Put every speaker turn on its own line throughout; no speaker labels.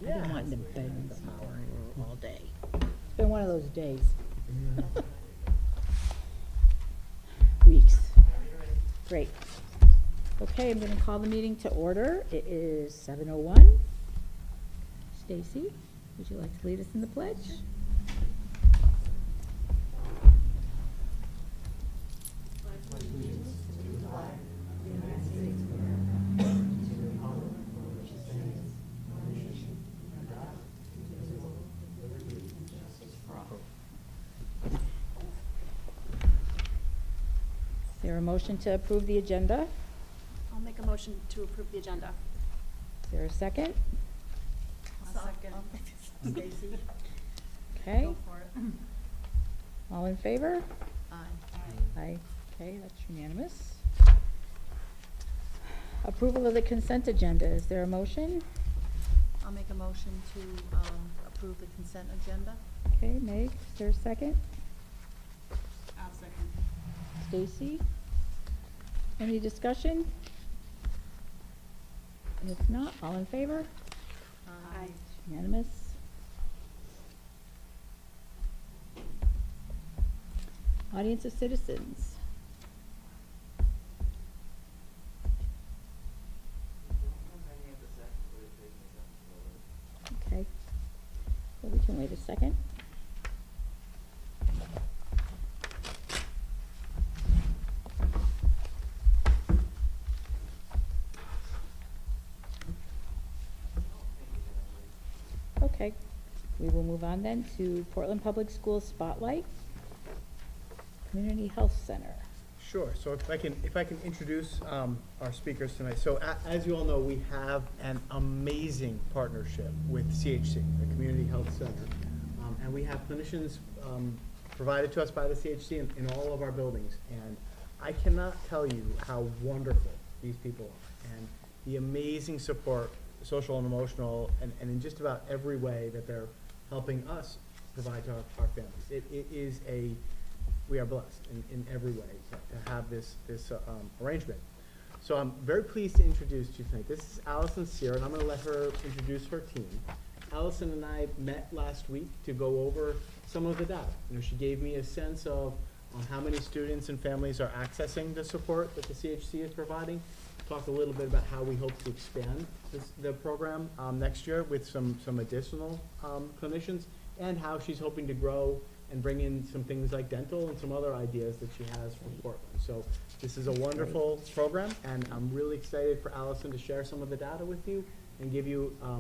Yeah. I've been wanting to bend all day. It's been one of those days. Weeks. Great. Okay, I'm going to call the meeting to order. It is 7:01. Stacy, would you like to lead us in the pledge? Is there a motion to approve the agenda?
I'll make a motion to approve the agenda.
Is there a second?
Second.
Stacy. Okay.
Go for it.
All in favor?
Aye.
Aye. Okay, that's unanimous. Approval of the consent agenda. Is there a motion?
I'll make a motion to approve the consent agenda.
Okay, Meg, is there a second?
I'll second.
Stacy? Any discussion? If not, all in favor?
Aye.
Unanimous. Audience of citizens. Okay. Well, we can wait a second. Okay, we will move on then to Portland Public Schools Spotlight, Community Health Center.
Sure. So if I can introduce our speakers tonight. So as you all know, we have an amazing partnership with CHC, the Community Health Center, and we have clinicians provided to us by the CHC in all of our buildings. And I cannot tell you how wonderful these people are, and the amazing support, social and emotional, and in just about every way that they're helping us provide to our families. We are blessed in every way to have this arrangement. So I'm very pleased to introduce to you tonight. This is Allison Sear, and I'm going to let her introduce her team. Allison and I met last week to go over some of the data. She gave me a sense of how many students and families are accessing the support that the CHC is providing. Talked a little bit about how we hope to expand the program next year with some additional clinicians, and how she's hoping to grow and bring in some things like dental and some other ideas that she has from Portland. So this is a wonderful program, and I'm really excited for Allison to share some of the data with you and give you a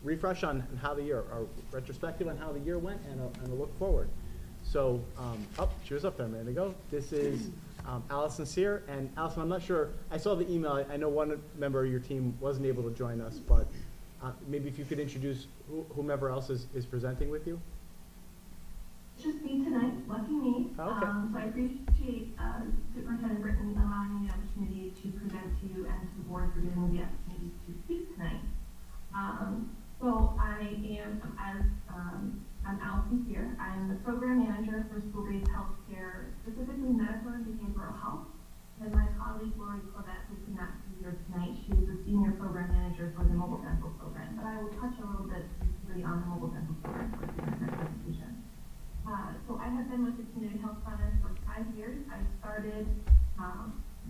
refresh on how the year, or retrospective on how the year went, and a look forward. So, she was up there a minute ago. This is Allison Sear. And Allison, I'm not sure, I saw the email. I know one member of your team wasn't able to join us, but maybe if you could introduce whomever else is presenting with you.
It's just me tonight, lucky me.
Oh, okay.
So I appreciate Superintendent Britton allowing me the opportunity to present to you and to the board for giving me the opportunity to speak tonight. So I'm Allison Sear. I'm the program manager for school-based healthcare, specifically medical and behavioral health. And my colleague Lori Clavette, who could not be here tonight, she is the senior program manager for the mobile dental program. But I will touch a little bit specifically on the mobile dental program for the presentation. So I have been with the Community Health Center for 5 years. I started,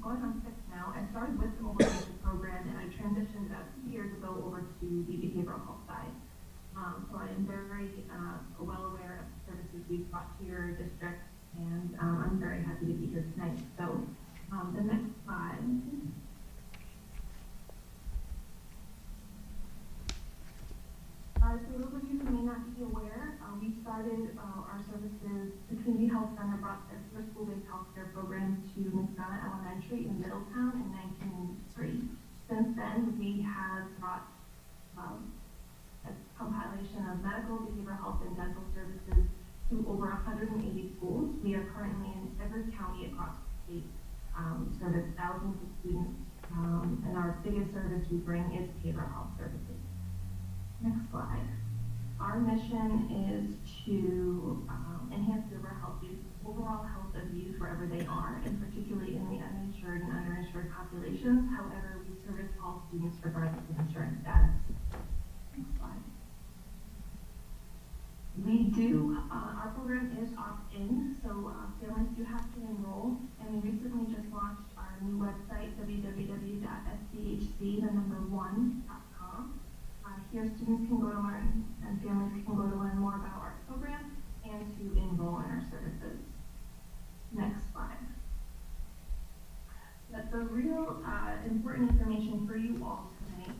going on 6 now. I started with the mobile dental program, and I transitioned about 2 years ago over to the behavioral health side. So I am very well aware of the services we've brought to your district, and I'm very happy to be here tonight. So the next slide. So those of you who may not be aware, we started our services, the Community Health Center brought their first school-based healthcare program to McDonough Elementary in Middletown in 1993. Since then, we have brought a compilation of medical, behavioral health, and dental services to over 180 schools. We are currently in every county across the state, service thousands of students, and our biggest service we bring is behavioral health services. Next slide. Our mission is to enhance the overall health of youth wherever they are, and particularly in the uninsured and underinsured populations. However, we service all students regardless of insurance status. Next slide. We do, our program is opt-in, so families do have to enroll, and we recently just launched our new website, www.schc1.com. Here students can go to learn, and families can go to learn more about our program and to enroll in our services. Next slide. But the real important information for you all tonight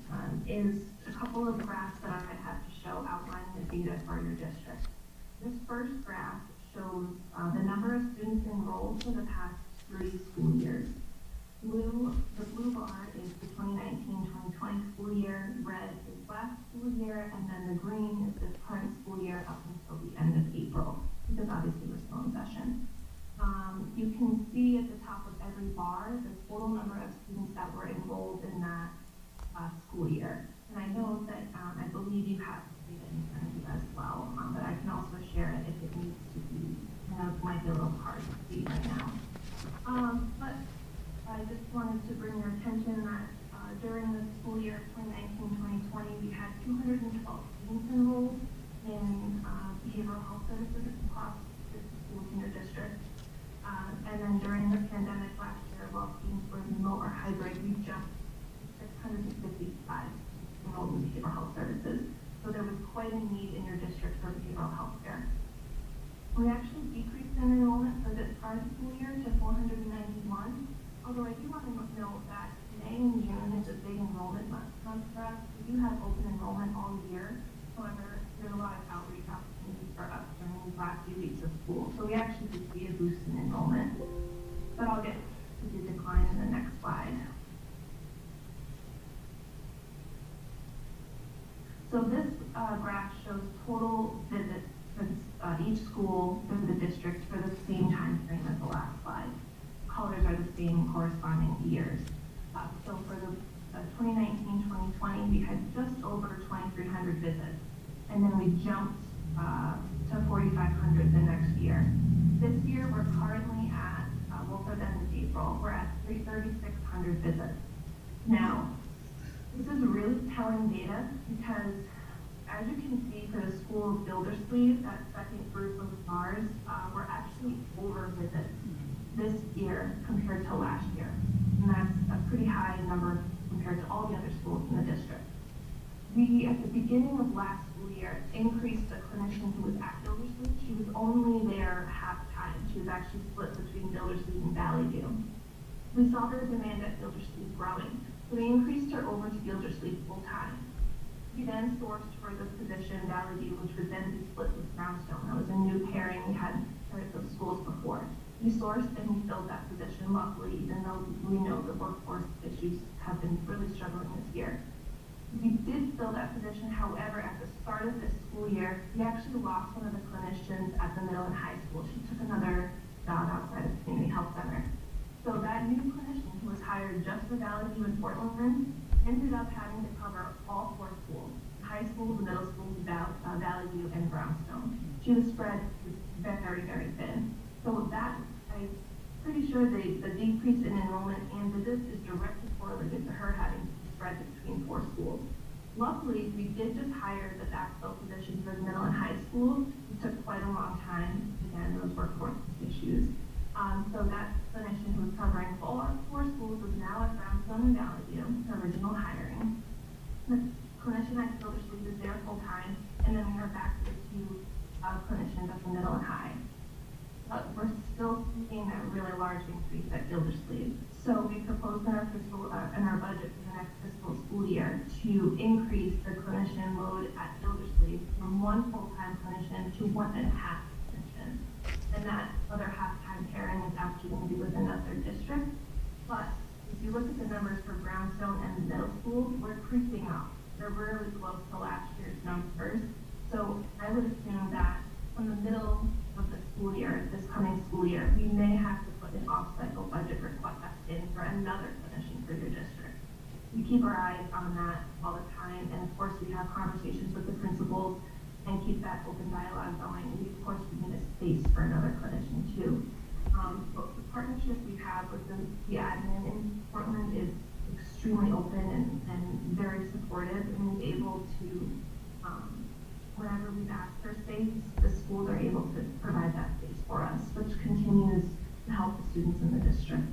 is a couple of graphs that I have to show outlining the data for your district. This first graph shows the number of students enrolled for the past 3 school years. The blue bar is the 2019-2020 school year, red is last school year, and then the green is the current school year up until the end of April, because obviously we're still in session. You can see at the top of every bar the total number of students that were enrolled in that school year. And I know that I believe you have data in front of you as well, but I can also share it if it needs to be. I know it might be a little hard to see right now. But I just wanted to bring your attention that during the school year 2019-2020, we had 212 students enrolled in behavioral health services across the schools in your district. And then during the pandemic last year, while students were remote or hybrid, we jumped 655 enrolled in behavioral health services. So there was quite a need in your district for behavioral health care. We actually decreased in enrollment for this current school year to 491. Although I do want to note that May and June is a big enrollment month for us. We do have open enrollment all year. However, there's a lot of outreach opportunities for us during these last few weeks of school. So we actually did see a boost in enrollment. But I'll get to the decline in the next slide. So this graph shows total visits for each school in the district for the same time frame as the last slide. Colors are the same corresponding years. So for the 2019-2020, we had just over 2,300 visits. And then we jumped to 4,500 the next year. This year, we're currently at, well, for the end of April, we're at 3,600 visits. Now, this is really telling data because, as you can see for the school of Gildersleeve, that second group of bars, we're actually over visits this year compared to last year. And that's a pretty high number compared to all the other schools in the district. We, at the beginning of last school year, increased a clinician who was at Gildersleeve. She was only there half-time. She was actually split between Gildersleeve and Valley View. We saw the demand at Gildersleeve growing, so we increased her over to Gildersleeve full-time. We then sourced for the position Valley View, which would then be split with Brownstone. That was a new pairing. We hadn't heard of those schools before. We sourced and we filled that position, luckily, even though we know the workforce issues have been really struggling this year. We did fill that position, however, at the start of this school year, we actually lost one of the clinicians at the middle and high school. She took another job outside of the community health center. So that new clinician who was hired just for Valley View and Portland ended up having to cover all 4 schools, high school, the middle school, Valley View, and Brownstone. She was spread very, very thin. So that, I'm pretty sure the decrease in enrollment and visits is directly correlated to her having to spread between 4 schools. Luckily, we did just hire the backfill position for the middle and high school. It took quite a long time, again, those workforce issues. So that clinician who was covering all 4 schools was now at Brownstone and Valley View, her original hiring. The clinician at Gildersleeve is there full time, and then we are back to the 2 clinicians at the middle and high. But we're still seeing a really large increase at Gildersleeve. So we proposed in our budget for the next fiscal school year to increase the clinician load at Gildersleeve from 1 full-time clinician to 1.5 clinicians. And that other half-time pairing is actually going to be with another district. But if you look at the numbers for Brownstone and the middle school, we're creeping up. They're really close to last year's numbers. So I would assume that from the middle of the school year, this coming school year, we may have to put an off-cycle budget request in for another clinician for your district. We keep our eyes on that all the time, and of course we have conversations with the principals and keep that open dialogue going. We, of course, we need a space for another clinician too. But the partnership we have with the admin in Portland is extremely open and very supportive, and is able to, whenever we've asked for space, the students in the district.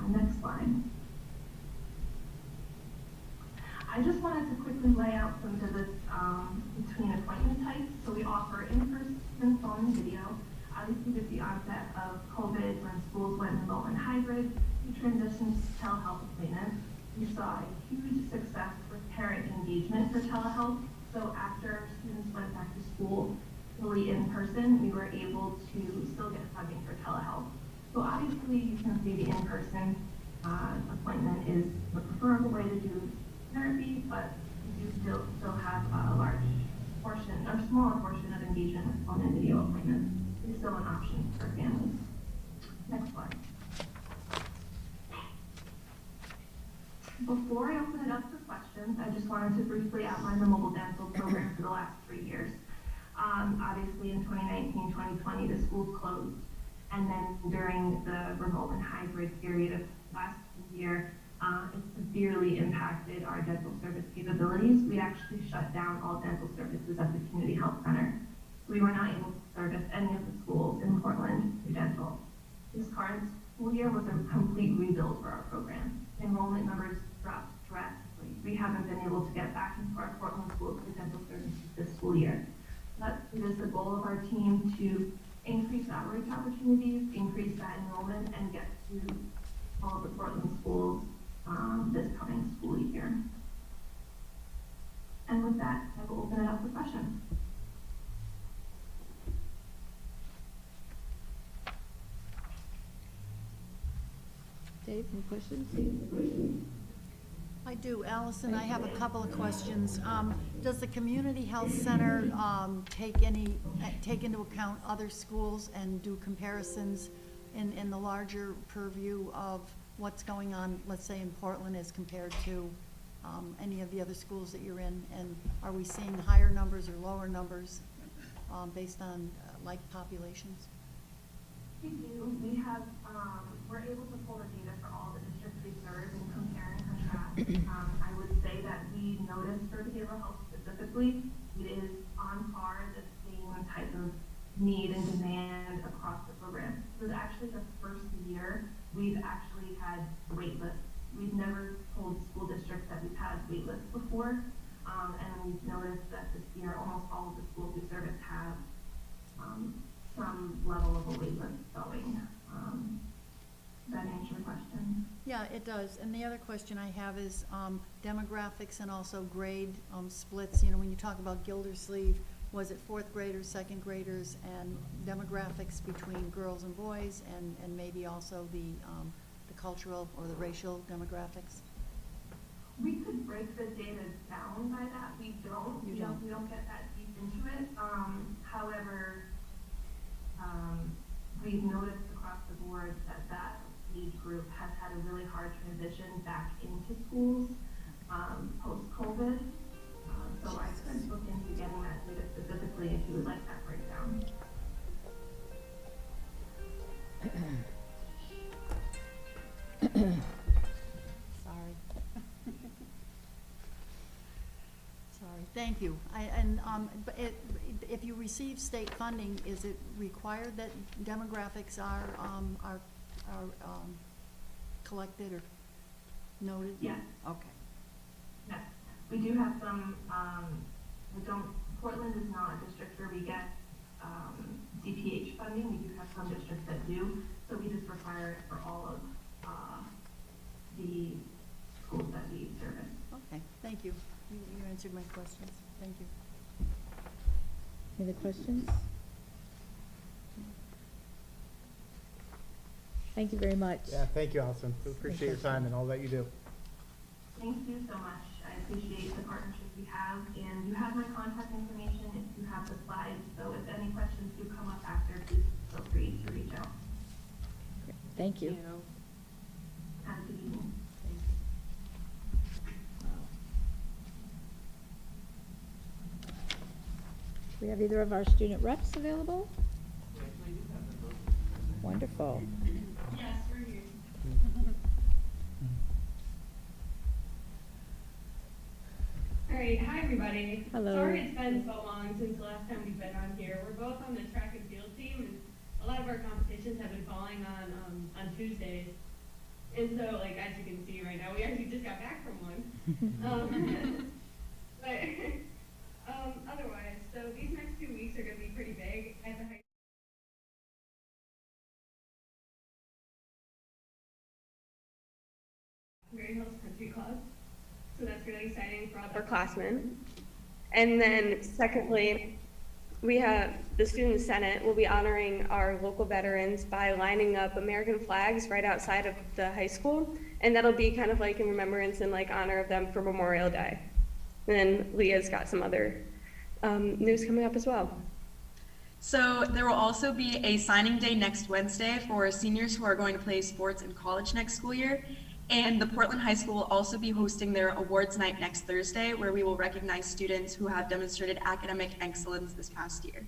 Next slide. I just wanted to quickly lay out some pivots between appointment types. So we offer in-person, phone, and video. Obviously, with the onset of COVID, when schools went remote and hybrid, we transitioned to telehealth appointments. We saw a huge success with parent engagement for telehealth. So after students went back to school fully in person, we were able to still get funding for telehealth. So obviously, you can see the in-person appointment is the preferable way to do therapy, but we do still have a large portion, or smaller portion of engagement with phone and video appointments. It's still an option for families. Next slide. Before I open it up for questions, I just wanted to briefly outline the mobile dental program for the last 3 years. Obviously, in 2019, 2020, the schools closed. And then during the remote and hybrid period of last year, it severely impacted our dental service capabilities. We actually shut down all dental services at the community health center. We were not able to service any of the schools in Portland through dental. This current school year was a complete rebuild for our program. Enrollment numbers dropped drastically. We haven't been able to get back into our Portland schools for dental services this school year. But it is the goal of our team to increase outreach opportunities, increase that enrollment, and get to all of the Portland schools this coming school year. And with that, I will open it up for questions.
Dave, any questions?
I do. Allison, I have a couple of questions. Does the community health center take into account other schools and do comparisons in the larger purview of what's going on, let's say in Portland as compared to any of the other schools that you're in? And are we seeing higher numbers or lower numbers based on like populations?
We do. We have, we're able to pull the data for all the districts we serve and compare and contrast. I would say that we noticed for behavioral health specifically, it is on par the same type of need and demand across the program. It was actually the first year we've actually had wait lists. We've never told school districts that we've had wait lists before, and we've noticed that this year almost all of the schools we service have some level of a wait list going. Does that answer your question?
Yeah, it does. And the other question I have is demographics and also grade splits. You know, when you talk about Gildersleeve, was it fourth graders, second graders, and demographics between girls and boys, and maybe also the cultural or the racial demographics?
We could break the data down by that. We don't. We don't get that deep into it. However, we've noticed across the board that that age group has had a really hard transition back into schools post-COVID. So I could look into getting that data specifically if you would like that breakdown.
Sorry. Sorry. Thank you. But if you receive state funding, is it required that demographics are collected or noted?
Yes.
Okay.
Yes. We do have some, Portland is not a district where we get DPH funding. We do have some districts that do, so we just require it for all of the schools that we service.
Okay, thank you. You answered my questions. Thank you.
Any other questions? Thank you very much.
Yeah, thank you, Allison. We appreciate your time and all that you do.
Thank you so much. I appreciate the partnership we have, and you have my contact information if you have the slides. So if any questions do come up after, please feel free to reach out.
Great. Thank you.
Have a good evening.
Do we have either of our student reps available? Wonderful.
Yes, we're here.
All right, hi everybody.
Hello.
Sorry it's been so long since the last time we've been on here. We're both on the track and field team, and a lot of our competition conditions have been falling on Tuesdays. And so, like, as you can see right now, we actually just got back from one. But otherwise, so these next 2 weeks are going to be pretty big at the high. Green Hills Country Club. So that's really exciting for all the upperclassmen. And then secondly, we have the Student Senate will be honoring our local veterans by lining up American flags right outside of the high school. And that'll be kind of like in remembrance and like honor of them for Memorial Day. And then Leah's got some other news coming up as well.
So there will also be a signing day next Wednesday for seniors who are going to play sports in college next school year. And the Portland High School will also be hosting their awards night next Thursday, where we will recognize students who have demonstrated academic excellence this past year.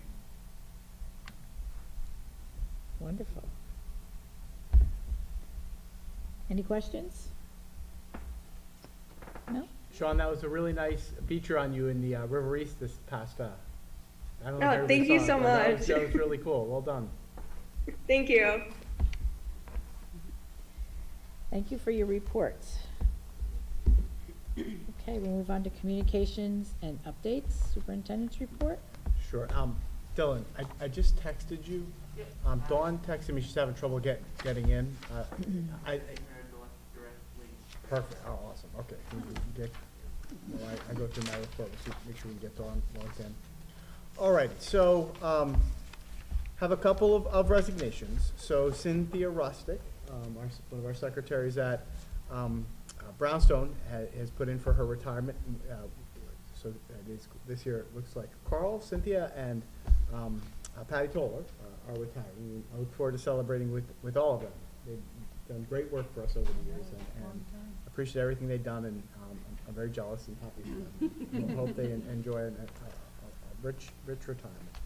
Wonderful. Any questions? No?
Sean, that was a really nice feature on you in the River East this past, I don't know.
Oh,
if everybody
thank you
saw it,
so
but that
much.
that was really cool. Well done.
Thank you.
Thank you for your reports. Okay, we'll move on to communications and updates. Superintendent's report.
Sure. Dylan, I just texted you. Dawn texted me she's having trouble getting in. Perfect. Oh, awesome. Okay. I go through my report. Let's make sure we get Dawn logged in. All right. So, have a couple of resignations. So Cynthia Rustick, one of our secretaries at Brownstone, has put in for her retirement. So this year it looks like Carl, Cynthia, and Patty Toller are retiring. I look forward to celebrating with all of them. They've done great work for us over the years, and appreciate everything they've done, and I'm very jealous and happy for them. I hope they enjoy a rich retirement.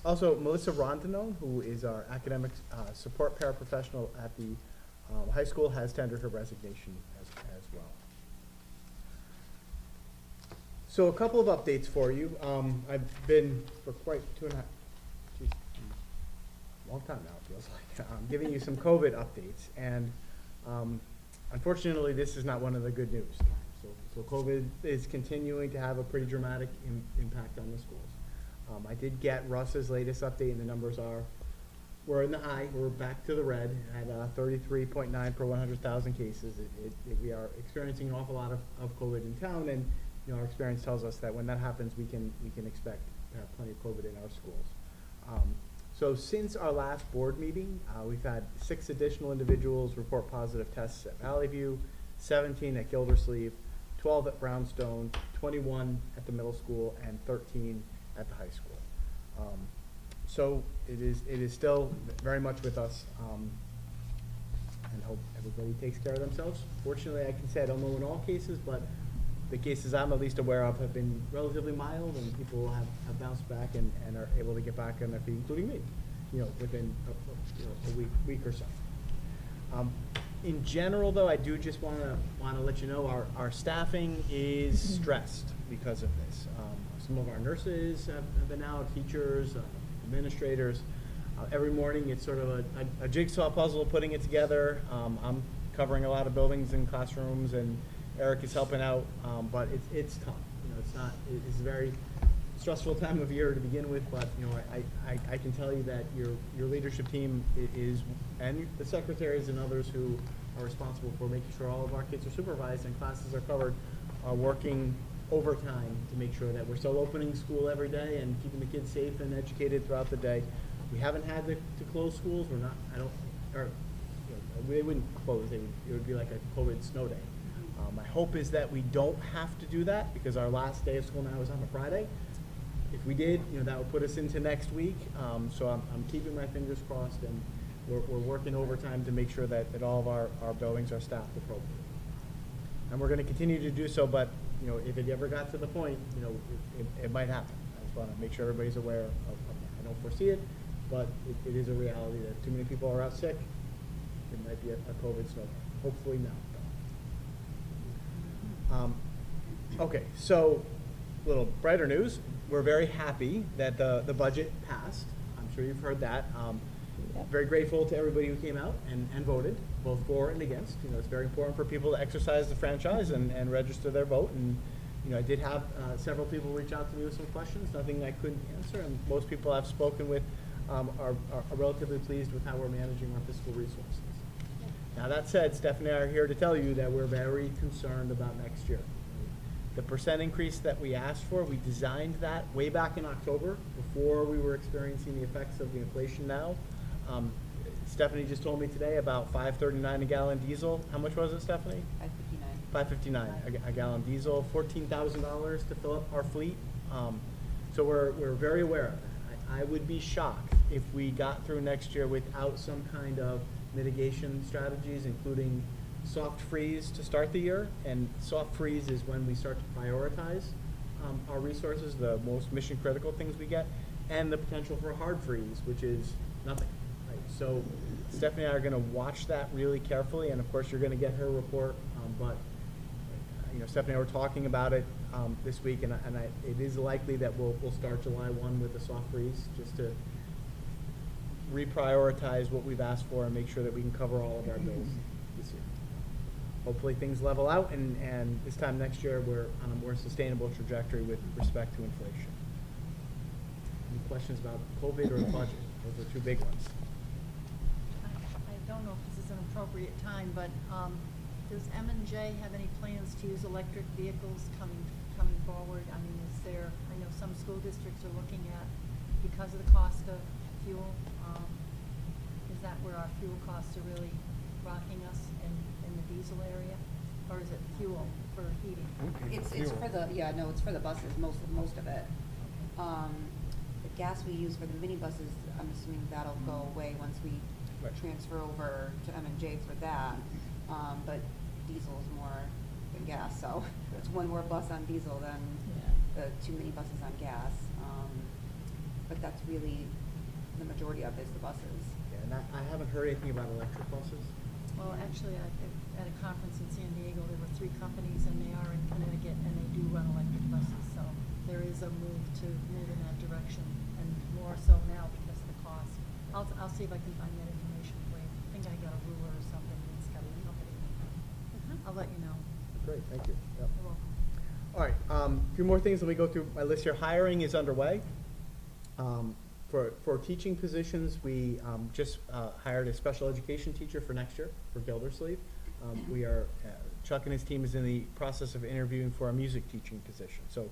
Also, Melissa Rondino, who is our academic support paraprofessional at the high school, has tendered her resignation as well. So a couple of updates for you. I've been for quite long time now, it feels like, giving you some COVID updates, and unfortunately this is not one of the good news. So COVID is continuing to have a pretty dramatic impact on the schools. I did get Russ's latest update, and the numbers we're in the high. We're back to the red at 33.9 per 100,000 cases. We are experiencing an awful lot of COVID in town, and our experience tells us that when that happens, we can expect to have plenty of COVID in our schools. So since our last board meeting, we've had 6 additional individuals report positive tests at Valley View, 17 at Gildersleeve, 12 at Brownstone, 21 at the middle school, and 13 at the high school. So it is still very much with us, and hope everybody takes care of themselves. Fortunately, I can say I don't know in all cases, but the cases I'm at least aware of have been relatively mild, and people have bounced back and are able to get back on their feet, including me, within a week or so. In general, though, I do just want to let you know our staffing is stressed because of this. Some of our nurses have been out, teachers, administrators. Every morning it's sort of a jigsaw puzzle putting it together. I'm covering a lot of buildings and classrooms, and Eric is helping out, but it's tough. It's a very stressful time of year to begin with, but I can tell you that your leadership team is, and the secretaries and others who are responsible for making sure all of our kids are supervised and classes are covered, are working overtime to make sure that we're still opening school every day and keeping the kids safe and educated throughout the day. We haven't had to close schools. We're not. They wouldn't close. It would be like a COVID snow day. My hope is that we don't have to do that, because our last day of school now is on a Friday. If we did, that would put us into next week. So I'm keeping my fingers crossed, and we're working overtime to make sure that all of our buildings are staffed appropriately. And we're going to continue to do so, but if it ever got to the point, it might happen. I just want to make sure everybody's aware of that. I don't foresee it, but it is a reality that too many people are out sick. It might be a COVID snowball. Hopefully not. Okay, so a little brighter news. We're very happy that the budget passed. I'm sure you've heard that.
Yep.
very grateful to everybody who came out and voted, both for and against. You know, it's very important for people to exercise the franchise and register their vote. And, you know, I did have several people reach out to me with some questions, nothing I couldn't answer, and most people I've spoken with are relatively pleased with how we're managing our fiscal resources. Now, that said, Stephanie and I are here to tell you that we're very concerned about next year. The percent increase that we asked for, we designed that way back in October, before we were experiencing the effects of the inflation now. Stephanie just told me today about $5.39 a gallon diesel. How much was it, Stephanie? $5.59 a gallon diesel, $14,000 to fill up our fleet. So we're very aware of that. I would be shocked if we got through next year without some kind of mitigation strategies, including soft freeze to start the year. And soft freeze is when we start to prioritize our resources, the most mission critical things we get, and the potential for a hard freeze, which is nothing. Right? So Stephanie and I are going to watch that really carefully, and of course you're going to get her report. But you know, Stephanie and I were talking about it this week, and it is likely that we'll start July 1 with a soft freeze, just to reprioritize what we've asked for and make sure that we can cover all of our bills this year. Hopefully things level out, and this time next year we're on a more sustainable trajectory with respect to inflation. Any questions about COVID or the budget? Those are two big ones.
I don't know if this is an appropriate time, but does M&J have any plans to use electric vehicles coming forward? I mean, I know some school districts are looking at, because of the cost of fuel, is that where our fuel costs are really rocking us in the diesel area? Or is it fuel for heating?
It's for the, it's for the buses, most of it. The gas we use for the minibuses, I'm assuming that'll go away once we transfer over to M&J for that. But diesel is more than gas, so it's one more bus on diesel than the 2 minibuses on gas. But that's really the majority of it is the buses.
Yeah, and I haven't heard anything about electric buses.
Well, actually, at a conference in San Diego, there were 3 companies, and they are in Connecticut, and they do run electric buses. So there is a move to move in that direction, and more so now because of the cost. I'll see if I can find that information for you. I think I got a ruler or something that's got a company. I'll let you know.
Great, thank you. Yep.
You're welcome.
All right, a few more things. Let me go through my list here. Hiring is underway. For teaching positions, we just hired a special education teacher for next year for Gildersleeve. We are, Chuck and his team is in the process of interviewing for a music teaching position. So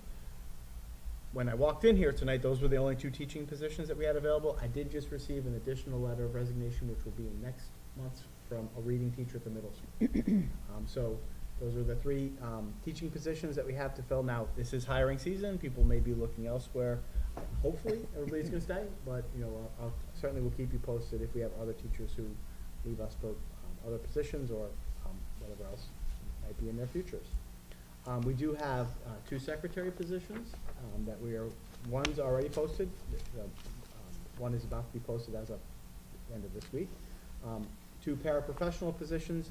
when I walked in here tonight, those were the only 2 teaching positions that we had available. I did just receive an additional letter of resignation, which will be in next month, from a reading teacher at the middle school. So those are the 3 teaching positions that we have to fill. Now, this is hiring season. People may be looking elsewhere. Hopefully, everybody's going to stay, but you know, I'll certainly will keep you posted if we have other teachers who leave us for other positions or whatever else might be in their futures. We do have 2 secretary positions that one's already posted. One is about to be posted as of the end of this week. 2 paraprofessional positions,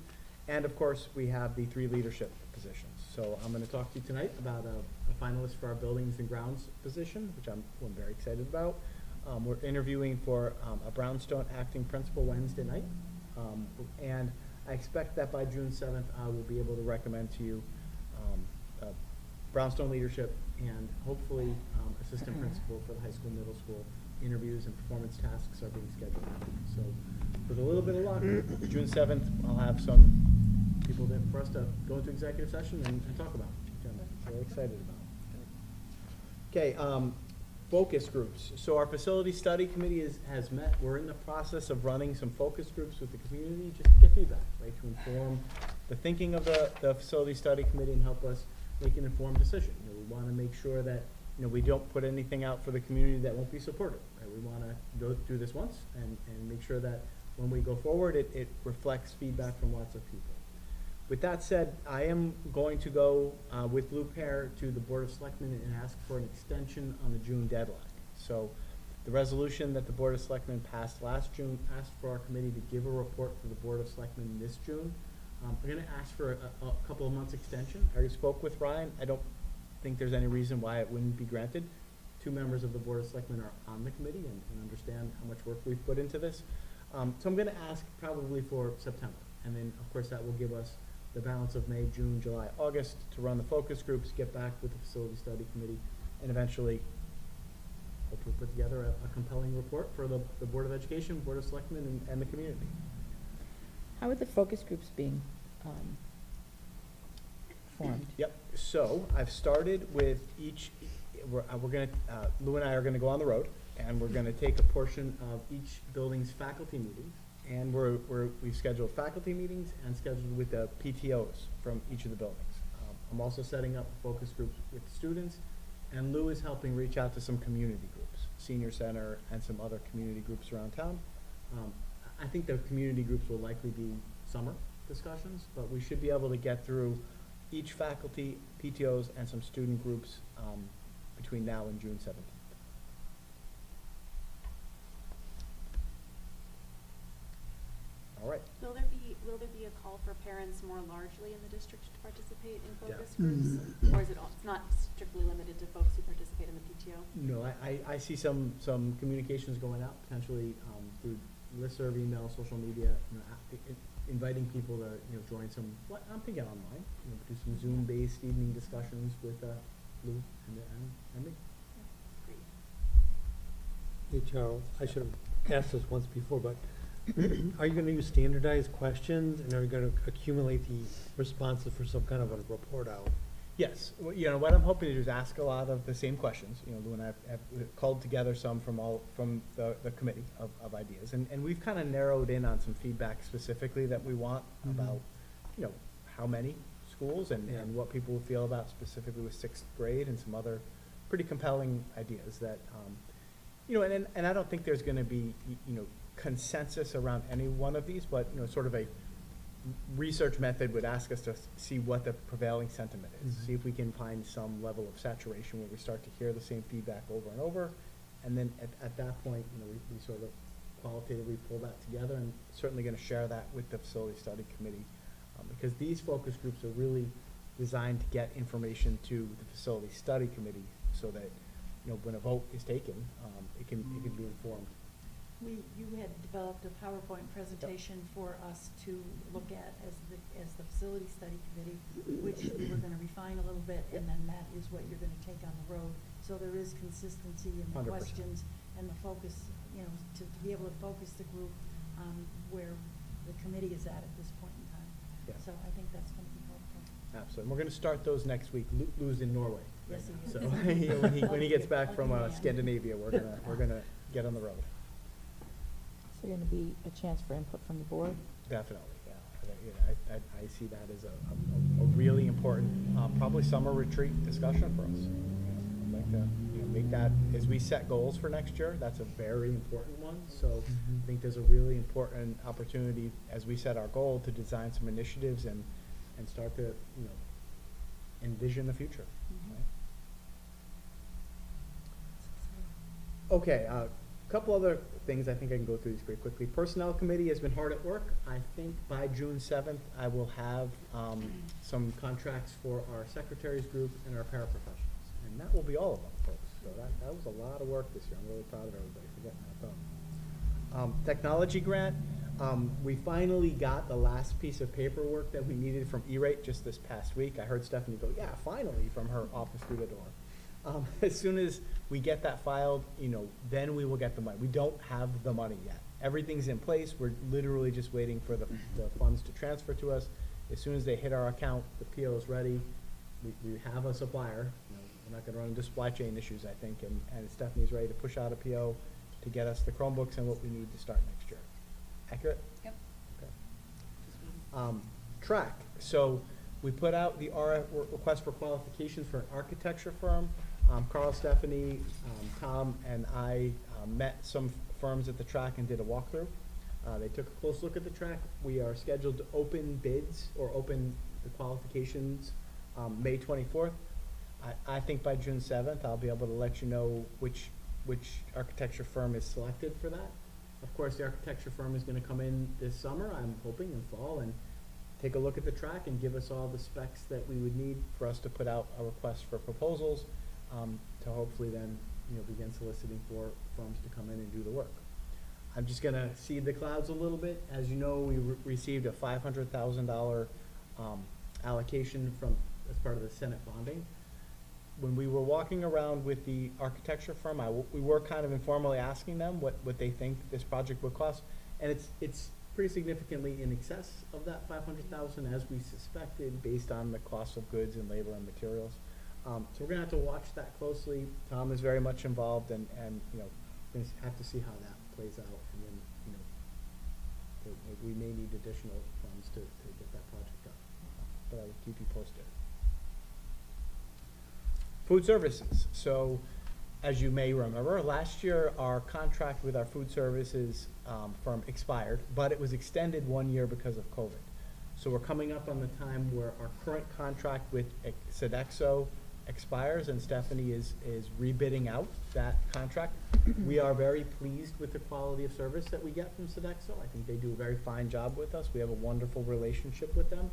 and of course, we have the 3 leadership positions. So I'm going to talk to you tonight about a finalist for our buildings and grounds position, which I'm very excited about. We're interviewing for a Brownstone acting principal Wednesday night, and I expect that by June 7th, I will be able to recommend to you Brownstone leadership and hopefully assistant principal for the high school, middle school. Interviews and performance tasks are being scheduled. So with a little bit of luck, June 7th, I'll have some people for us to go into executive session and talk about, which I'm really excited about. Okay, focus groups. So our facility study committee has met. We're in the process of running some focus groups with the community just to get feedback, right, to inform the thinking of the facility study committee and help us make an informed decision. You know, we want to make sure that we don't put anything out for the community that won't be supported. Right? We want to go through this once and make sure that when we go forward, it reflects feedback from lots of people. With that said, I am going to go with Lou Pear to the Board of Selectmen and ask for an extension on the June deadline. So the resolution that the Board of Selectmen passed last June asked for our committee to give a report to the Board of Selectmen this June. I'm going to ask for a couple of months extension. I already spoke with Ryan. I don't think there's any reason why it wouldn't be granted. 2 members of the Board of Selectmen are on the committee and understand how much work we've put into this. So I'm gonna ask probably for September, and then, of course, that will give us the balance of May, June, July, August to run the focus groups, get back with the facility study committee, and eventually hopefully put together a compelling report for the Board of Education, Board of Selectmen, and the community.
How are the focus groups being formed?
Yep, so I've started with we're gonna, Lou and I are gonna go on the road, and we're gonna take a portion of each building's faculty meetings, and we've scheduled faculty meetings and scheduled with the PTOs from each of the buildings. I'm also setting up focus groups with students, and Lou is helping reach out to some community groups, Senior Center and some other community groups around town. I think the community groups will likely be summer discussions, but we should be able to get through each faculty, PTOs, and some student groups between now and June 17th. All right.
Will there be a call for parents more largely in the district to participate in focus groups? Or is it's not strictly limited to folks who participate in the PTO?
No, I see some communications going out, potentially through listserv, email, social media, inviting people to, join some, I'm thinking online, do some Zoom-based evening discussions with Lou and me.
Hey, Charles, I should have asked this once before, but are you going to use standardized questions, and are you going to accumulate the responses for some kind of a report out?
Yes, what I'm hoping to do is ask a lot of the same questions. Lou and I have called together some from the committee of ideas, and we've kind of narrowed in on some feedback specifically that we want about, how many schools and what people feel about specifically with sixth grade, and some other pretty compelling ideas that, and I don't think there's going to be, consensus around any one of these, but, sort of a research method would ask us to see what the prevailing sentiment is, see if we can find some level of saturation where we start to hear the same feedback over and over, and then at that point, we sort of qualitatively pull that together, and certainly going to share that with the facility study committee, because these focus groups are really designed to get information to the facility study committee so that, when a vote is taken, it can be informed.
You had developed a PowerPoint presentation for us to look at as the facility study committee, which we were gonna refine a little bit, and then that is what you're gonna take on the road. So there is consistency in the
100%.
questions and the focus, to be able to focus the group where the committee is at this point in time.
Yeah.
So I think that's gonna be helpful.
Absolutely. And we're going to start those next week. Lou's in Norway.
Yes, he is.
So when he gets back from Scandinavia, we're gonna get on the road.
Is there going to be a chance for input from the board?
Definitely, yeah. I see that as a really important, probably summer retreat discussion for us. I'd like to, make that, as we set goals for next year, that's a very important one. So I think there's a really important opportunity as we set our goal to design some initiatives and start to, envision the future. Right? Okay, couple other things, I think I can go through these pretty quickly. Personnel committee has been hard at work. I think by June 7th, I will have some contracts for our secretaries group and our paraprofessionals. And that will be all of them, folks. So that was a lot of work this year. I'm really proud of everybody for getting that done. Technology grant, we finally got the last piece of paperwork that we needed from E-Rate just this past week. I heard Stephanie go, yeah, finally, from her office through the door. As soon as we get that filed, then we will get the money. We don't have the money yet. Everything's in place. We're literally just waiting for the funds to transfer to us. As soon as they hit our account, the PO is ready. We have a supplier. We're not going to run into supply chain issues, I think, and Stephanie's ready to push out a PO to get us the Chromebooks and what we need to start next year. Accurate?
Yep.
Okay. Track. So we put out the request for qualifications for an architecture firm. Carl, Stephanie, Tom, and I met some firms at the track and did a walkthrough. They took a close look at the track. We are scheduled to open bids or open the qualifications May 24th. I think by June 7th, I'll be able to let you know which architecture firm is selected for that. Of course, the architecture firm is going to come in this summer, I'm hoping, in fall, and take a look at the track and give us all the specs that we would need for us to put out a request for proposals to hopefully then begin soliciting for firms to come in and do the work. I'm just gonna seed the clouds a little bit. As you know, we received a $500,000 allocation as part of the Senate bonding. When we were walking around with the architecture firm, we were kind of informally asking them what they think this project would cost. And it's pretty significantly in excess of that $500,000, as we suspected, based on the cost of goods and labor and materials. So we're gonna have to watch that closely. Tom is very much involved, and you know, we're gonna have to see how that plays out, and then, you know, we may need additional funds to get that project done. But I will keep you posted. Food services. So, as you may remember, last year our contract with our food services firm expired, but it was extended 1 year because of COVID. So we're coming up on the time where our current contract with Sodexo expires, and Stephanie is rebidding out that contract. We are very pleased with the quality of service that we get from Sodexo. I think they do a very fine job with us. We have a wonderful relationship with them.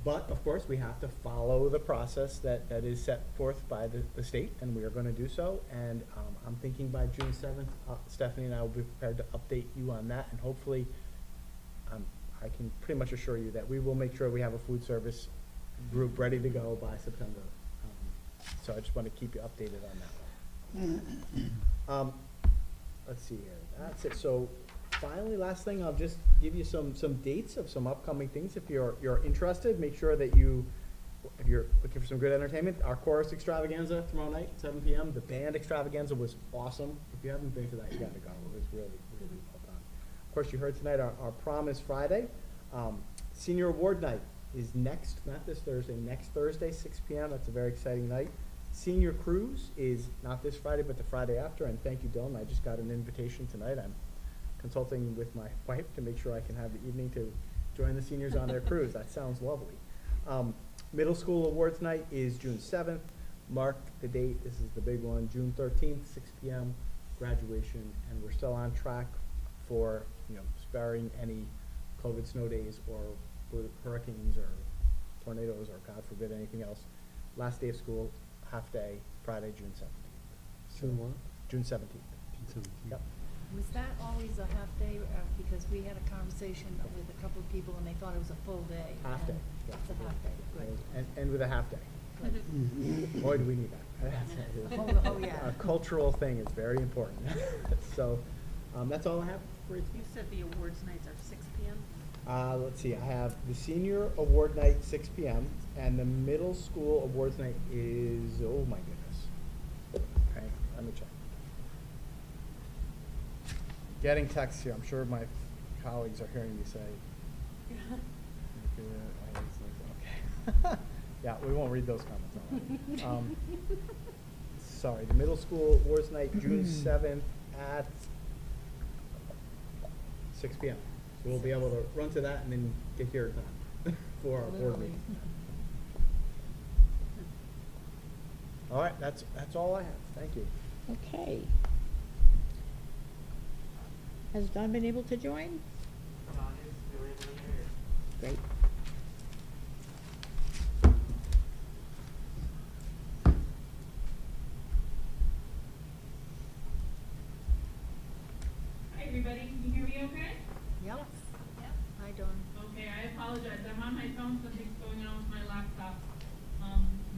But of course, we have to follow the process that is set forth by the state, and we are going to do so. And I'm thinking by June 7th, Stephanie and I will be prepared to update you on that, and hopefully I can pretty much assure you that we will make sure we have a food service group ready to go by September. So I just want to keep you updated on that one. Let's see here. That's it. So finally, last thing, I'll just give you some dates of some upcoming things. If you're interested, make sure that if you're looking for some good entertainment, our chorus extravaganza tomorrow night, 7 p.m. The band extravaganza was awesome. If you haven't been to that, you got to go. It was really, really well done. Of course, you heard tonight our prom is Friday. Senior award night is not this Thursday, next Thursday, 6 p.m. That's a very exciting night. Senior cruise is not this Friday, but the Friday after. And thank you, Dylan. I just got an invitation tonight. I'm consulting with my wife to make sure I can have the evening to join the seniors on their cruise. That sounds lovely. Middle school awards night is June 7th. Mark the date. This is the big one. June 13th, 6 p.m. graduation. And we're still on track for, sparing any COVID snow days or hurricanes or tornadoes or, God forbid, anything else. Last day of school, half day, Friday, June 17th.
June what?
June 17th.
June 17th.
Yep.
Was that always a half day, because we had a conversation with a couple of people and they thought it was a full day?
Half day.
and
Yeah.
It's a half day, good.
And with a half day. Boy, do we need that.
Oh, yeah.
A cultural thing is very important. So, that's all I have for you.
You said the awards nights are 6 p.m.?
Let's see, I have the senior award night, 6 p.m., and the middle school awards night is, oh my goodness. Okay, let me check. Getting texts here, I'm sure my colleagues are hearing me say. Okay. Yeah, we won't read those comments out loud. Sorry, the middle school awards night, June 7th at 6 p.m. So we'll be able to run to that and then get here in time for our board meeting. All right, that's all I have. Thank you.
Okay. Has Don been able to join?
Don is still able to hear.
Great.
Hi, everybody. Can you hear me okay?
Yep. Hi, Dawn.
Okay, I apologize. I'm on my phone. Something's going on with my laptop.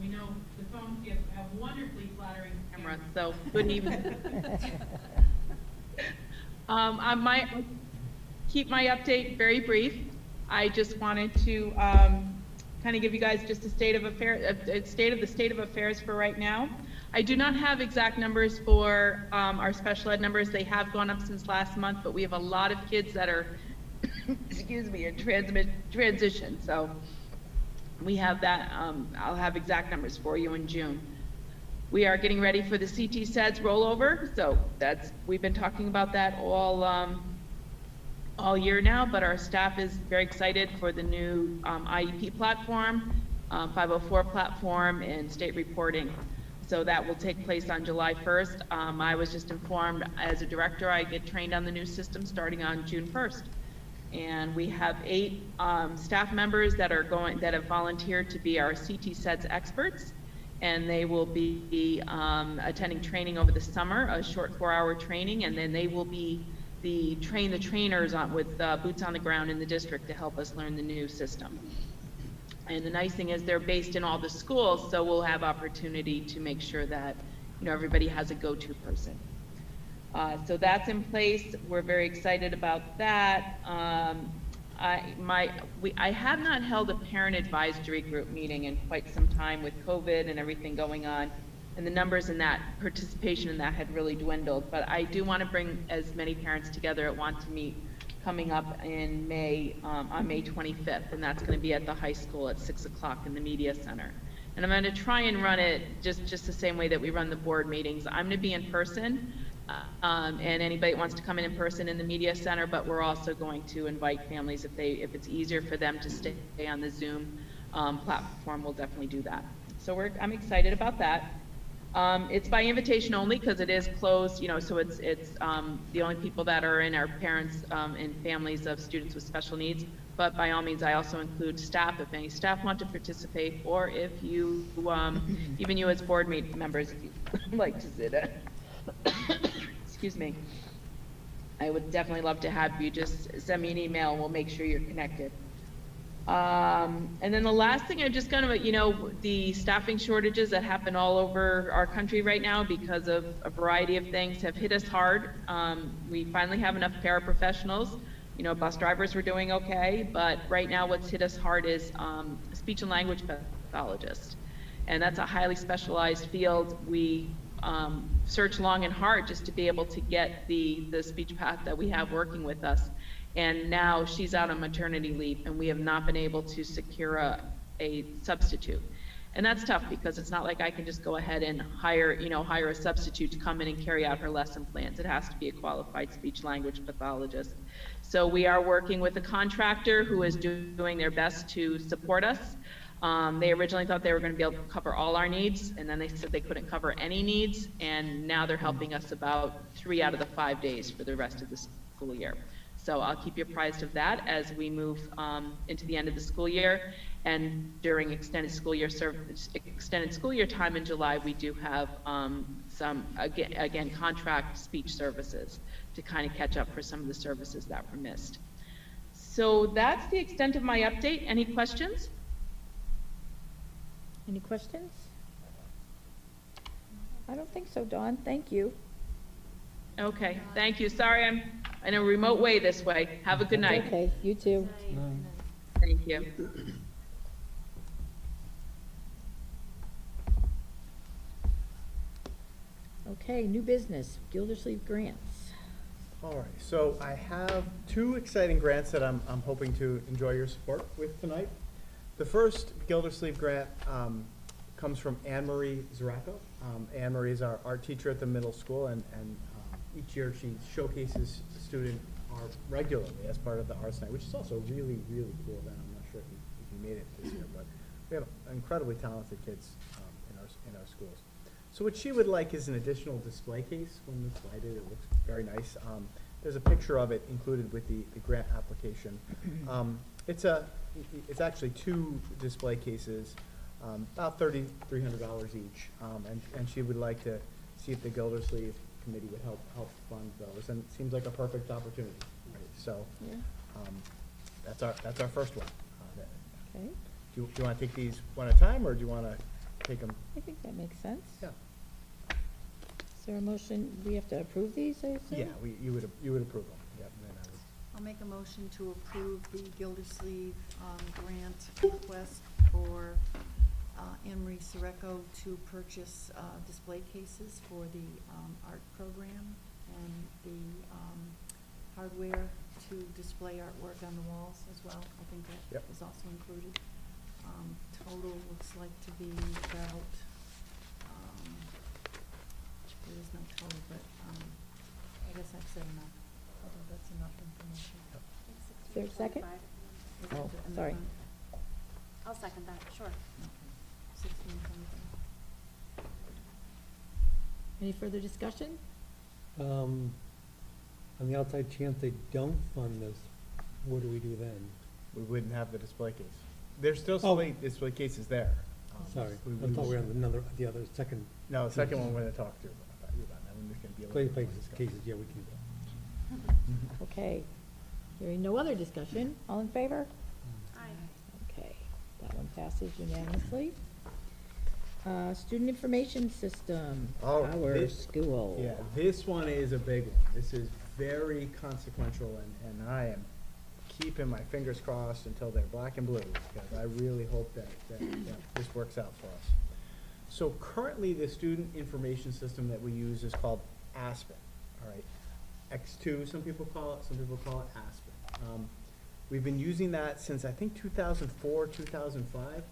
We know the phones give a wonderfully flattering camera, so good evening. I might keep my update very brief. I just wanted to kind of give you guys just a state of affairs for right now. I do not have exact numbers for our special ed numbers. They have gone up since last month, but we have a lot of kids that are, excuse me, in transition. So we have that. I'll have exact numbers for you in June. We are getting ready for the CT SEDS rollover. So we've been talking about that all year now, but our staff is very excited for the new IEP platform, 504 platform, and state reporting. So that will take place on July 1st. I was just informed as a director, I get trained on the new system starting on June 1st. And we have 8 staff members that have volunteered to be our CT SEDS experts. and they will be attending training over the summer, a short 4-hour training, and then they will be train the trainers on with boots on the ground in the district to help us learn the new system. And the nice thing is they're based in all the schools, so we'll have opportunity to make sure that, you know, everybody has a go-to person. So that's in place. We're very excited about that. I have not held a parent advisory group meeting in quite some time with COVID and everything going on, and the numbers in that, participation in that had really dwindled. But I do want to bring as many parents together that want to meet coming up in May, on May 25th, and that's going to be at the high school at 6 o'clock in the media center. And I'm going to try and run it just the same way that we run the board meetings. I'm going to be in person, and anybody that wants to come in person in the media center, but we're also going to invite families if it's easier for them to stay on the Zoom platform, we'll definitely do that. So I'm excited about that. It's by invitation only because it is closed, you know, so it's the only people that are in are parents and families of students with special needs. But by all means, I also include staff if any staff want to participate, or if you, even you as board members, if you'd like to sit in. Excuse me. I would definitely love to have you. Just send me an email and we'll make sure you're connected. And then the last thing, I'm just gonna, you know, the staffing shortages that happen all over our country right now because of a variety of things have hit us hard. We finally have enough paraprofessionals. You know, bus drivers were doing okay, but right now what's hit us hard is speech and language pathologists. And that's a highly specialized field. We search long and hard just to be able to get the speech path that we have working with us. And now she's out on maternity leave, and we have not been able to secure a substitute. And that's tough because it's not like I can just go ahead and hire a substitute to come in and carry out her lesson plans. It has to be a qualified speech language pathologist. So we are working with a contractor who is doing their best to support us. They originally thought they were going to be able to cover all our needs, and then they said they couldn't cover any needs, and now they're helping us about 3 out of the 5 days for the rest of the school year. So I'll keep you apprised of that as we move into the end of the school year, and during extended school year time in July, we do have some again contract speech services to kind of catch up for some of the services that were missed. So that's the extent of my update. Any questions?
Any questions? I don't think so, Dawn. Thank you.
Okay, thank you. Sorry, I'm in a remote way this way. Have a good night.
Okay, you too.
Thank you.
Okay, new business, Gildersleeve Grants.
All right, so I have 2 exciting grants that I'm hoping to enjoy your support with tonight. The first Gildersleeve grant comes from Anne-Marie Zaracco. Anne-Marie is our art teacher at the middle school, and each year she showcases student art regularly as part of the Arts Night, which is also a really, really cool event. I'm not sure if you made it this year, but we have incredibly talented kids in our schools. So what she would like is an additional display case. When we slide it, it looks very nice. There's a picture of it included with the grant application. It's actually 2 display cases, about $300 each, and she would like to see if the Gildersleeve committee would help fund those, and it seems like a perfect opportunity. Right? So that's our first one.
Okay,
Do you want to take these one at a time, or do you want to take them?
I think that makes sense.
Yeah.
Is there a motion, we have to approve these, I assume?
Yeah, you would approve them. Yep, and then I would.
I'll make a motion to approve the Gildersleeve grant request for Anne-Marie Serecco to purchase display cases for the art program and the hardware to display artwork on the walls as well. I think that is also included. Total looks like to be about, there is no total, but I guess I'd say enough. I think that's enough information.
Is there a second?
Is
Oh,
it in the
sorry.
front?
I'll second that, sure.
Okay. 1625.
Any further discussion?
On the outside chance they don't fund this, what do we do then?
We wouldn't have the display case. There's still
Oh.
display cases there.
Sorry, I thought we were on the other second.
No, the second one we're gonna talk to about you about. That one is gonna be a little
Play
bit more discussion.
cases, yeah, we can.
Okay. Hearing no other discussion, all in favor?
Aye.
Okay, that one passes unanimously. Student information system,
Oh,
our
this-
school.
Yeah, this one is a big one. This is very consequential, and I am keeping my fingers crossed until they're black and blue, because I really hope that this works out for us. So currently, the student information system that we use is called Aspen, all right? X2, some people call it Aspen. We've been using that since, I think, 2004, 2005.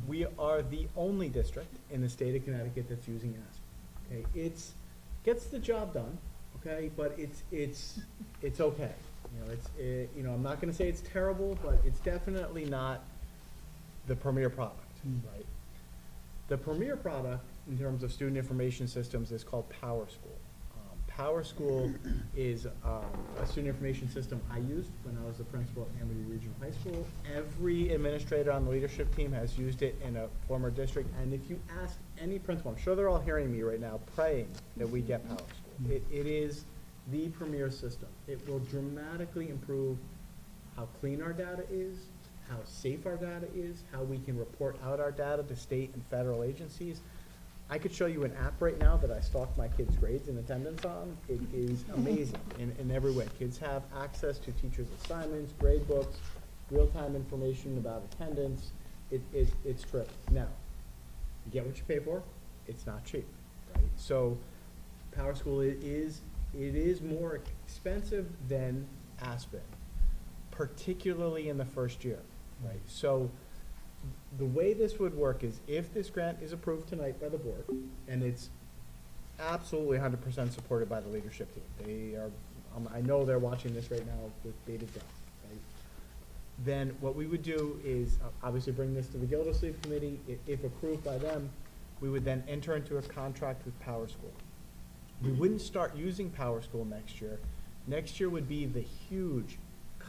We are the only district in the state of Connecticut that's using Aspen. Okay, gets the job done, okay, but it's okay. You know, I'm not gonna say it's terrible, but it's definitely not the premier product, right? The premier product in terms of student information systems is called PowerSchool. PowerSchool is a student information system I used when I was the principal at Amity Regional High School. Every administrator on the leadership team has used it in a former district, and if you ask any principal, I'm sure they're all hearing me right now, praying that we get PowerSchool. It is the premier system. It will dramatically improve how clean our data is, how safe our data is, how we can report out our data to state and federal agencies. I could show you an app right now that I stalk my kids' grades and attendance on. It is amazing in every way. Kids have access to teachers' assignments, grade books, real-time information about attendance. It's terrific. Now, you get what you pay for. It's not cheap, right? So PowerSchool is more expensive than Aspen, particularly in the first year, right? So the way this would work is if this grant is approved tonight by the board, and it's absolutely 100% supported by the leadership team. They are, I know they're watching this right now with bated breath, right? Then what we would do is obviously bring this to the Gildersleeve Committee. If approved by them, we would then enter into a contract with PowerSchool. We wouldn't start using PowerSchool next year. Next year would be the huge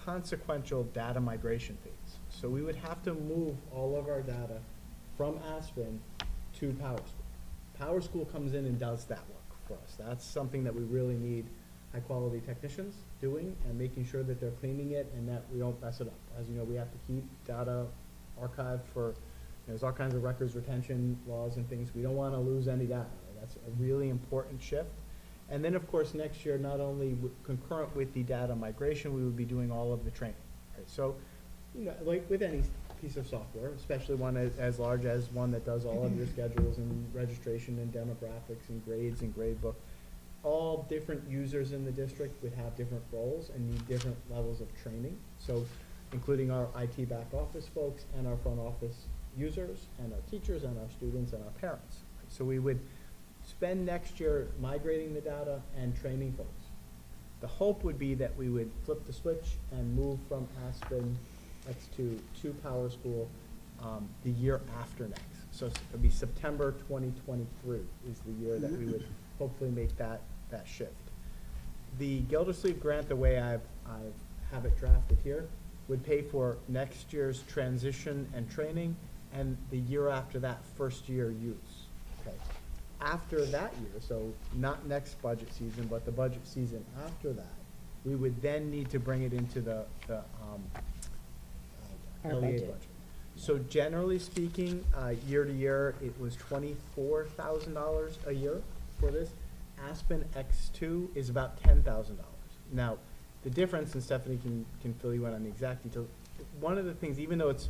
consequential data migration phase. So we would have to move all of our data from Aspen to PowerSchool. PowerSchool comes in and does that work for us. That's something that we really need high-quality technicians doing and making sure that they're cleaning it and that we don't mess it up. As you know, we have to keep data archived for, there's all kinds of records retention laws and things. We don't want to lose any data. That's a really important shift. And then, of course, next year, not only concurrent with the data migration, we would be doing all of the training. Right? So, you know, like with any piece of software, especially one as large as one that does all of your schedules and registration and demographics and grades and grade book, all different users in the district would have different roles and need different levels of training. So, including our IT back office folks and our front office users and our teachers and our students and our parents. So we would spend next year migrating the data and training folks. The hope would be that we would flip the switch and move from Aspen X2 to PowerSchool the year after next. So it would be September 2023 is the year that we would hopefully make that shift. The Gildersleeve grant, the way I have it drafted here, would pay for next year's transition and training and the year after that first year use. Okay. After that year, so not next budget season, but the budget season after that, we would then need to bring it into the
Our
LEA
budget.
budget. So generally speaking, year to year, it was $24,000 a year for this. Aspen X2 is about $10,000. Now, the difference, and Stephanie can fill you in on the exact details, one of the things, even though it's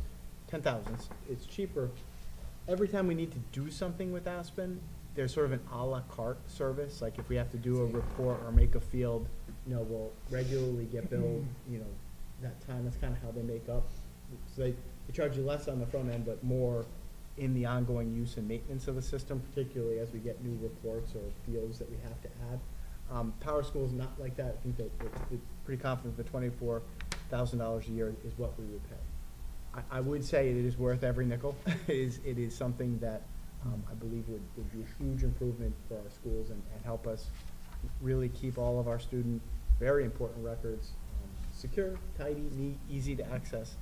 $10,000, it's cheaper, every time we need to do something with Aspen, there's sort of an a la carte service. Like if we have to do a report or make a field, you know, we'll regularly get billed, you know, that time. That's kind of how they make up. So they charge you less on the front end, but more in the ongoing use and maintenance of the system, particularly as we get new reports or fields that we have to add. PowerSchool is not like that. I think that we're pretty confident the $24,000 a year is what we would pay. I would say it is worth every nickel. It is something that I believe would be a huge improvement for our schools and help us really keep all of our student, very important records secure, tidy, neat, easy to access,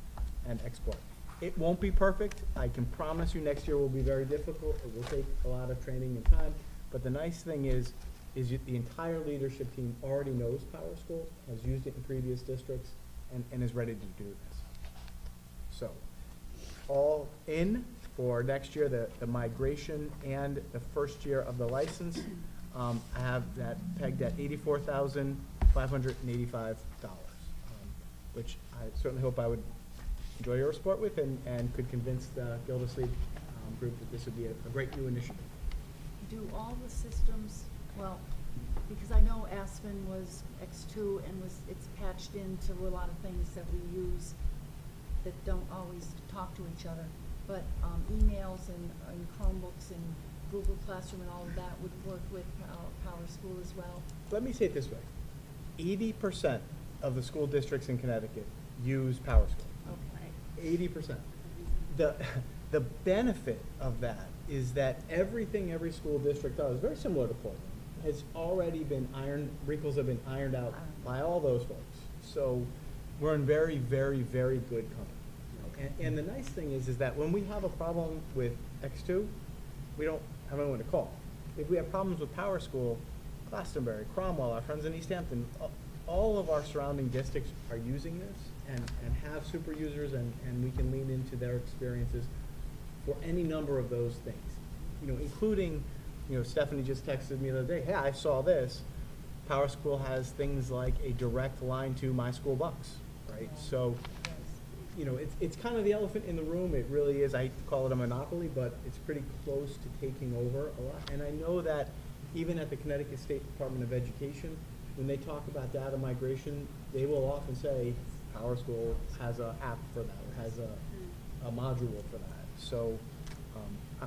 and exploit. It won't be perfect. I can promise you next year will be very difficult. It will take a lot of training and time. But the nice thing is the entire leadership team already knows Power School, has used it in previous districts, and is ready to do this. So, all in for next year, the migration and the first year of the license. I have that pegged at $84,585, which I certainly hope I would enjoy your support with and could convince the Gildersleeve group that this would be a great new initiative.
Do all the systems, well, because I know Aspen was X2 and it's patched into a lot of things that we use that don't always talk to each other, but emails and Chromebooks and Google Classroom and all of that would work with Power School as well.
Let me say it this way. 80% of the school districts in Connecticut use Power School.
Okay.
80%. The benefit of that is that everything every school district does, very similar to Portland, has already been wrinkles have been ironed out by all those folks. So we're in very, very, very good company. And the nice thing is that when we have a problem with X2, we don't have anyone to call. If we have problems with Power School, Glastonbury, Cromwell, our friends in East Hampton, all of our surrounding districts are using this and have super users, and we can lean into their experiences for any number of those things. Including, Stephanie just texted me the other day, hey, I saw this. Power School has things like a direct line to My School Bucks, right? So, it's kind of the elephant in the room. It really is. I call it a monopoly, but it's pretty close to taking over a lot. And I know that even at the Connecticut State Department of Education, when they talk about data migration, they will often say Power School has an app for that, or has a module for that. So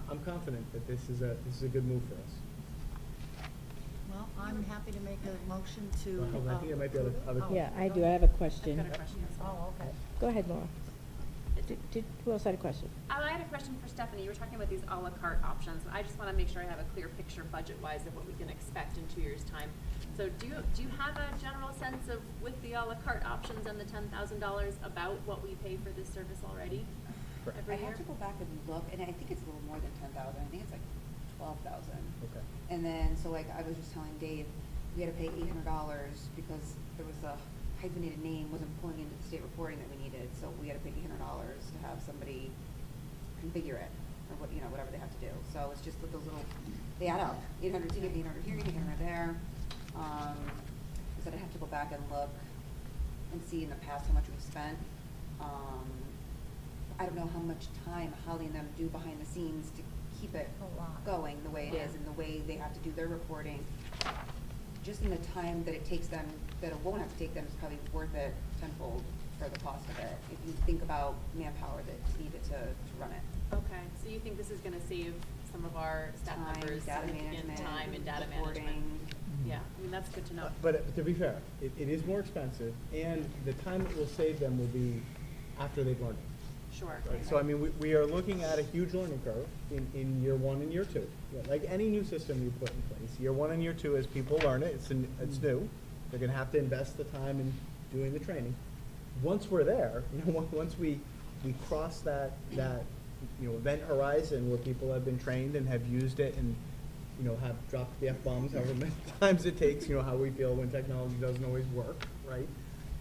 I'm confident that this is a good move for us.
Well, I'm happy to make a motion to.
I think there might be other questions.
Yeah, I do. I have a question.
I've got a question as well.
Oh, okay.
Go ahead, Laura. Who else had a question?
I had a question for Stephanie. You were talking about these a la carte options. I just want to make sure I have a clear picture budget-wise of what we can expect in 2 years' time. So do you have a general sense of, with the a la carte options and the $10,000, about what we pay for this service already every
I
year?
have to go back and look, and I think it's a little more than 10,000. I think it's like 12,000.
Okay.
And then, so like I was just telling Dave, we had to pay $800 because there was a hyphenated name wasn't pulling into the state reporting that we needed. So we had to pay $800 to have somebody configure it, or whatever they have to do. So it's just with those little, they add up. 800 here, 800 here, 800 there. So I'd have to go back and look and see in the past how much we've spent. I don't know how much time Holly and them do behind the scenes to keep it going the way it is, and the way they have to do their reporting. Just in the time that it takes them, that it won't have to take them, is probably worth it tenfold for the cost of it, if you think about manpower that's needed to run it.
Okay, so you think this is going to save some of our staff
Time,
members
data
significant
management,
time and data
reporting.
management? Yeah, I mean, that's good to know.
But to be fair, it is more expensive, and the time it will save them will be after they've learned it.
Sure.
Right. So I mean, we are looking at a huge learning curve in year 1 and year 2. Yeah, like any new system you put in place, year 1 and year 2, as people learn it, it's new. They're going to have to invest the time in doing the training. Once we're there, once we cross that event horizon where people have been trained and have used it and have dropped the F-bombs however many times it takes, how we feel when technology doesn't always work, right?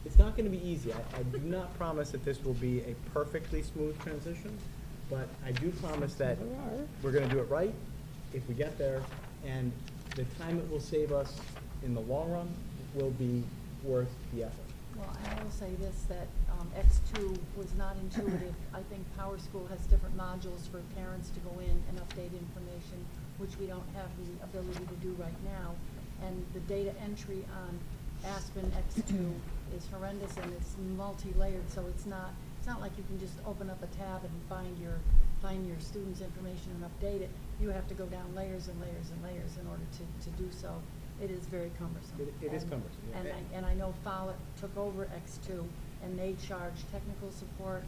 It's not going to be easy. I do not promise that this will be a perfectly smooth transition, but I do promise that we're going to do it right if we get there, and the time it will save us in the long run will be worth the effort.
Well, I will say this, that X2 was not intuitive. I think Power School has different modules for parents to go in and update information, which we don't have the ability to do right now. And the data entry on Aspen X2 is horrendous, and it's multi-layered, so it's not like you can just open up a tab and find your students' information and update it. You have to go down layers and layers and layers in order to do so. It is very cumbersome.
It is cumbersome, yeah.
And I know Follett took over X2, and they charge technical support,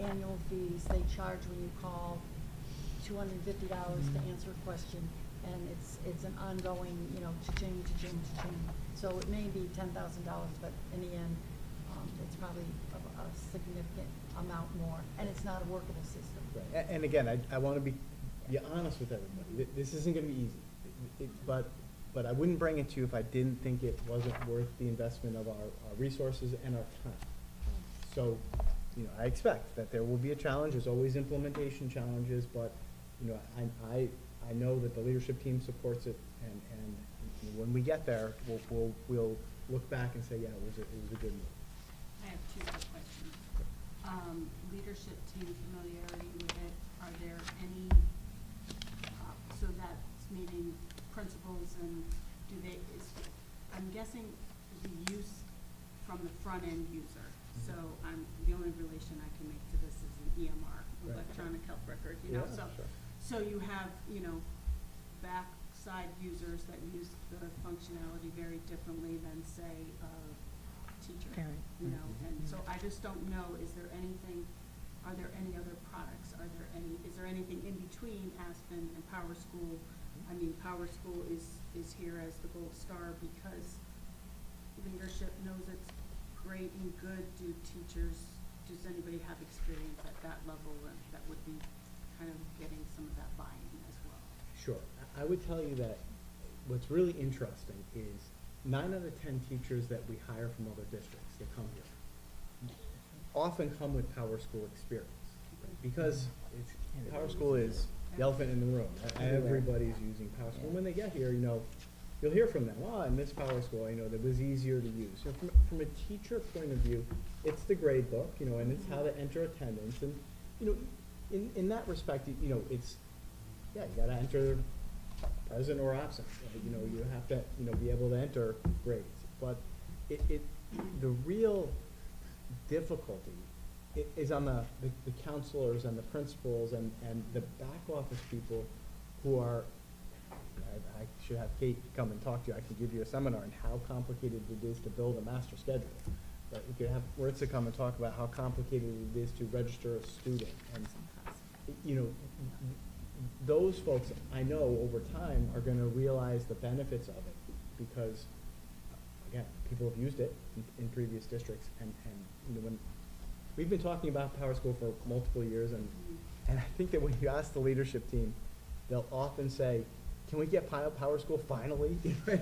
annual fees. They charge when you call $250 to answer a question, and it's an ongoing, cha-ching, cha-ching, cha-ching. So it may be $10,000, but in the end, it's probably a significant amount more, and it's not a workable system.
Right. And again, I want to be honest with everybody. This isn't going to be easy. But I wouldn't bring it to you if I didn't think it wasn't worth the investment of our resources and our time. So, I expect that there will be a challenge. There's always implementation challenges, but, I know that the leadership team supports it, and when we get there, we'll look back and say, yeah, it was a good move.
I have two quick questions. Leadership team familiarity with it, are there any, so that's meaning principals and I'm guessing the use from the front end user. So the only relation I can make to this is an EMR,
Right.
electronic health record,
Yeah,
so.
sure.
So you have, backside users that use the functionality very differently than, say, a teacher.
Parent.
And so I just don't know, are there any other products? Is there anything in between Aspen and Power School? I mean, Power School is here as the gold star because leadership knows it's great and good. Does anybody have experience at that level that would be kind of getting some of that buy-in as well?
Sure. I would tell you that what's really interesting is 9 out of 10 teachers that we hire from other districts that come here often come with Power School experience. Because Power School is the elephant in the room. Everybody's using Power School. When they get here, you'll hear from them, I miss Power School, that was easier to use. From a teacher point of view, it's the grade book, and it's how to enter attendance. And, in that respect, it's, you gotta enter present or absent. You have to, be able to enter grades. But the real difficulty is on the counselors and the principals and the back office people who are, I should have Kate come and talk to you. I could give you a seminar on how complicated it is to build a master schedule. But we could have Maritza come and talk about how complicated it is to register a student. And, those folks, I know over time, are going to realize the benefits of it because, again, people have used it in previous districts. And when we've been talking about Power School for multiple years, and I think that when you ask the leadership team, they'll often say, can we get Power School finally? And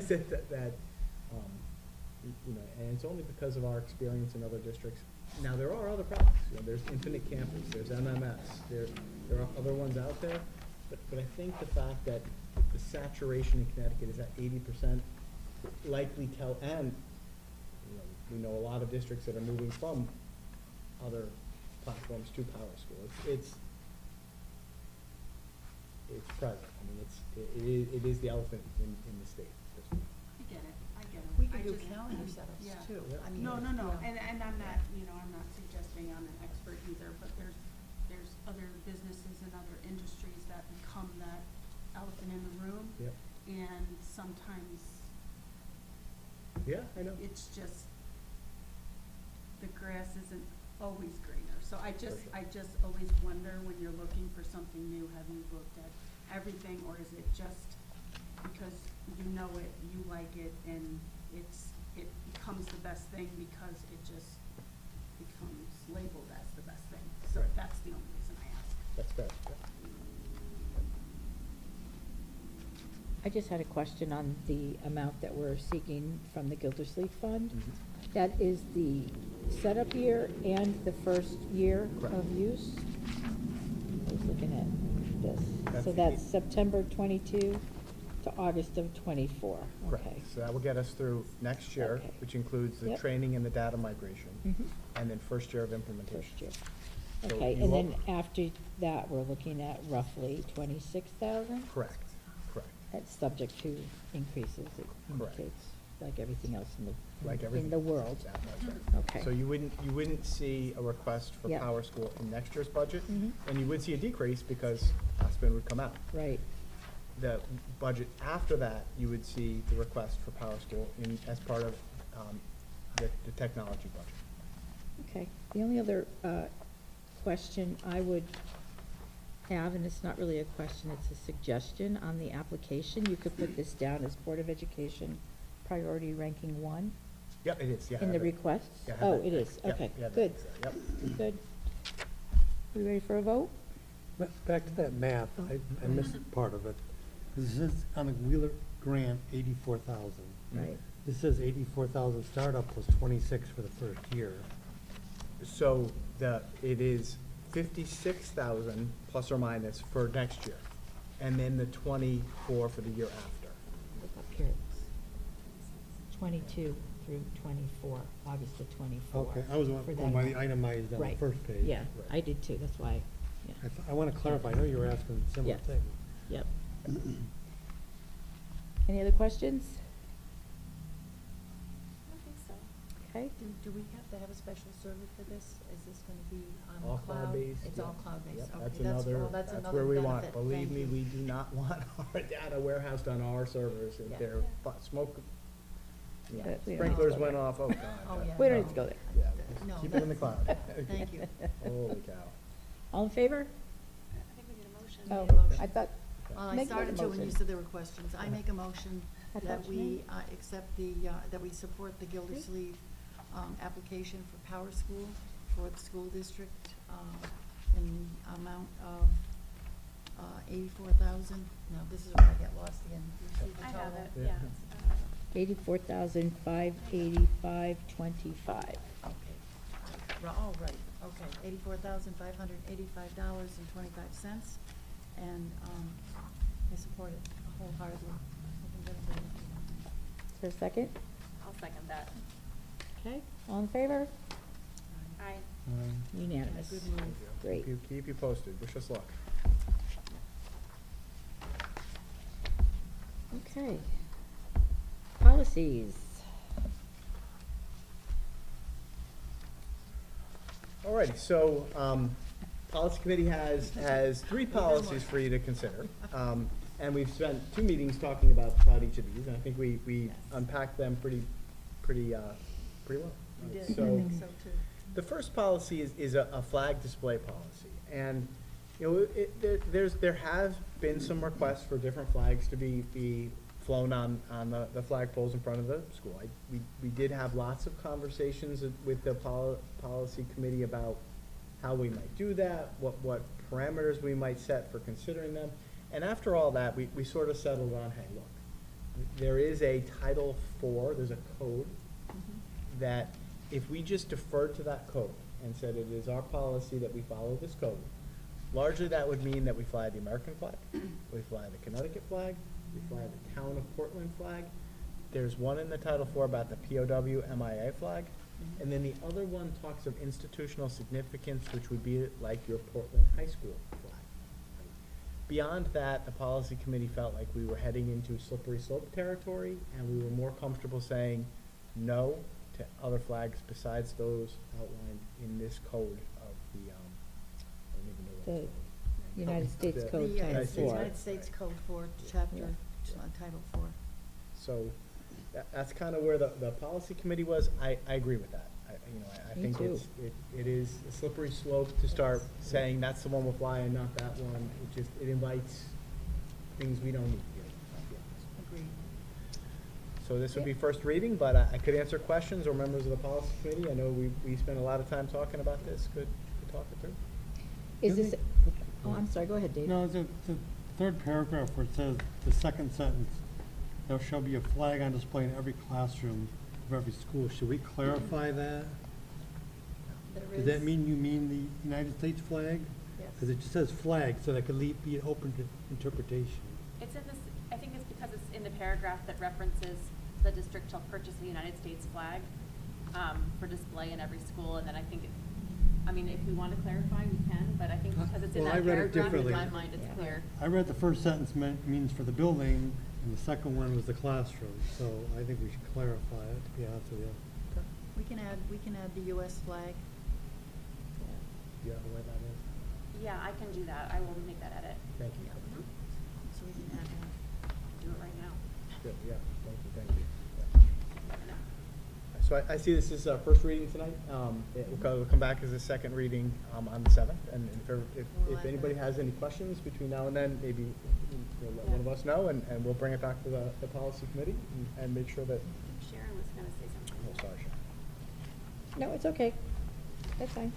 it's only because of our experience in other districts. Now, there are other products. There's Infinite Campus, there's MMS, there are other ones out there. But I think the fact that the saturation in Connecticut is at 80% likely and we know a lot of districts that are moving from other platforms to Power School. It's present. I mean, it is the elephant in the state at this point.
I get it.
We can do calendar setups
Yeah.
too. I mean,
No,
yeah.
and I'm not, I'm not suggesting I'm an expert either, but there's other businesses and other industries that become that elephant in the room.
Yep.
And sometimes
Yeah, I know.
it's just, the grass isn't always greener. So I just always wonder when you're looking for something new, have you looked at everything, or is it just because you know it, you like it, and it becomes the best thing because it just becomes labeled as the best thing? So
Right.
that's the only reason I ask.
That's fair.
I just had a question on the amount that we're seeking from the Gildersleeve Fund.
Mhm.
That is the setup year and the first year
Correct.
of use? I was looking at this.
That's
So
the-
that's September 22 to August of 24.
Correct.
Okay.
So that will get us through next year,
Okay.
which includes the
Yep.
training and the data migration,
Mhm.
and then first year of implementation.
First year.
So
Okay,
you
and
won't-
then after that, we're looking at roughly 26,000?
Correct, correct.
That's subject to increases, it
Correct.
indicates, like everything else
Like
in
everything.
the world.
Yeah, that's right.
Okay.
So you wouldn't see a request for
Yeah.
Power School in next year's budget,
Mhm.
and you would see a decrease because Aspen would come out.
Right,
The budget after that, you would see the request for Power School as part of the technology budget.
okay. The only other question I would have, and it's not really a question, it's a suggestion on the application, you could put this down as Board of Education priority ranking 1.
Yep, it is, yeah.
in
I
the
have it.
requests?
Yeah, I have
Oh,
that.
it is,
Yeah,
okay,
yeah, that
good,
is, yep.
good. We ready for a vote?
Back to that math, I missed part of it. This is on the Wheeler grant, 84,000.
Right.
This says 84,000 startup plus 26 for the first year.
So it is 56,000 plus or minus for next year, and then the 24 for the year after.
Look up here, it's 22 through 24, August of 24.
Okay, I was
for
going by
that
the itemized on the
Right.
first page.
Yeah, I did too, that's why, yeah,
I want to clarify, I know you were asking a similar
Yes.
thing.
yep. Any other questions?
I don't think so.
Okay,
Do we have to have a special server for this? Is this gonna be on
All
the cloud?
cloud-based.
It's
yep.
all cloud-based,
Yep,
okay.
that's another,
well,
that's
another
where we want,
benefit.
believe
Thank
me,
you.
we do not want our data warehoused on our servers. If
Yeah.
their smoke,
Yeah.
we don't need to
sprinklers
go
went
there.
off, oh, God.
Oh, yeah.
We don't need to go there.
Yeah,
No,
just keep it in the cloud.
Thank you.
Holy cow.
All in favor?
I think we need a motion.
Oh,
Need a motion.
I thought,
Well, I
Make another
started to when you
motion.
said there were questions. I make a motion
I
that
thought you
we
made.
accept that we support the Gildersleeve application for Power School for the school district in the amount of 84,000. No, this is where I get lost again. Do you see the
I
total?
have it,
Yeah.
yeah. it's,
84,585.25.
Okay. Oh, right, okay, $84,585.25, and I support it wholeheartedly. I think that's
Is there a second?
I'll second that.
Okay, all in favor?
Aye.
Unanimous.
Good move.
Great.
Keep you posted. Wish us luck.
Okay. Policies.
Alrighty, so, Policy Committee has three policies for you to consider. And we've spent 2 meetings talking about each of these, and I think we
Yes.
unpacked them pretty well.
We did, I
So,
think so too.
the first policy is a flag display policy, and, you know, there have been some requests for different flags to be flown on the flagpoles in front of the school. We did have lots of conversations with the policy committee about how we might do that, what parameters we might set for considering them, and after all that, we sort of settled on, hey, look, there is a Title IV, there's a code, that if we just deferred to that code and said it is our policy that we follow this code, largely that would mean that we fly the American flag, we fly the Connecticut flag, we fly the Town of Portland flag. There's one in the Title IV about the POW MIA flag, and then the other one talks of institutional significance, which would be like your Portland High School flag. Beyond that, the policy committee felt like we were heading into slippery slope territory, and we were more comfortable saying no to other flags besides those outlined in this code of the, I don't even know what
The
it's called.
United States
The-
Code
The
Title
United States
IV.
United States Code 4, Chapter, Title 4.
So that's kind of where the policy committee was. I agree with that. I
Me
think
too.
it is a slippery slope to start saying that's the one we'll fly and not that one. It invites things we don't need to do, I'll be honest.
Agreed.
So this would be first reading, but I could answer questions, or members of the policy committee. I know we spent a lot of time talking about this. Could talk it through.
Is this, oh, I'm sorry, go ahead, Dave.
No, the third paragraph where it says, the second sentence, there shall be a flag on display in every classroom of every school. Should we clarify that?
There
Does that
is-
mean you mean the United States flag?
Yes.
Because it just says flag, so that could be open to interpretation.
It's in this, I think it's because it's in the paragraph that references the district shall purchase a United States flag for display in every school, and then I think I mean, if we want to clarify, we can, but I think because it's in
Well, I
that
read it
paragraph, in
differently.
my mind, it's
Yeah.
clear.
I read the first sentence means for the building, and the second one was the classroom, so I think we should clarify it, to be honest with you.
We can add the US flag.
Do you have a way that is?
Yeah, I can do that. I will make that edit.
Thank you.
So we can add that.
Do it right now.
Good, yeah, thank you. Yeah. So I see this is first reading tonight. We'll come back as a second reading on the 7th. And if anybody has any questions between now and then, maybe you'll let one of us know, and we'll bring it back to the policy committee and make sure that,
Sharon was going to say something.
oh, sorry,
No, it's okay. That's fine.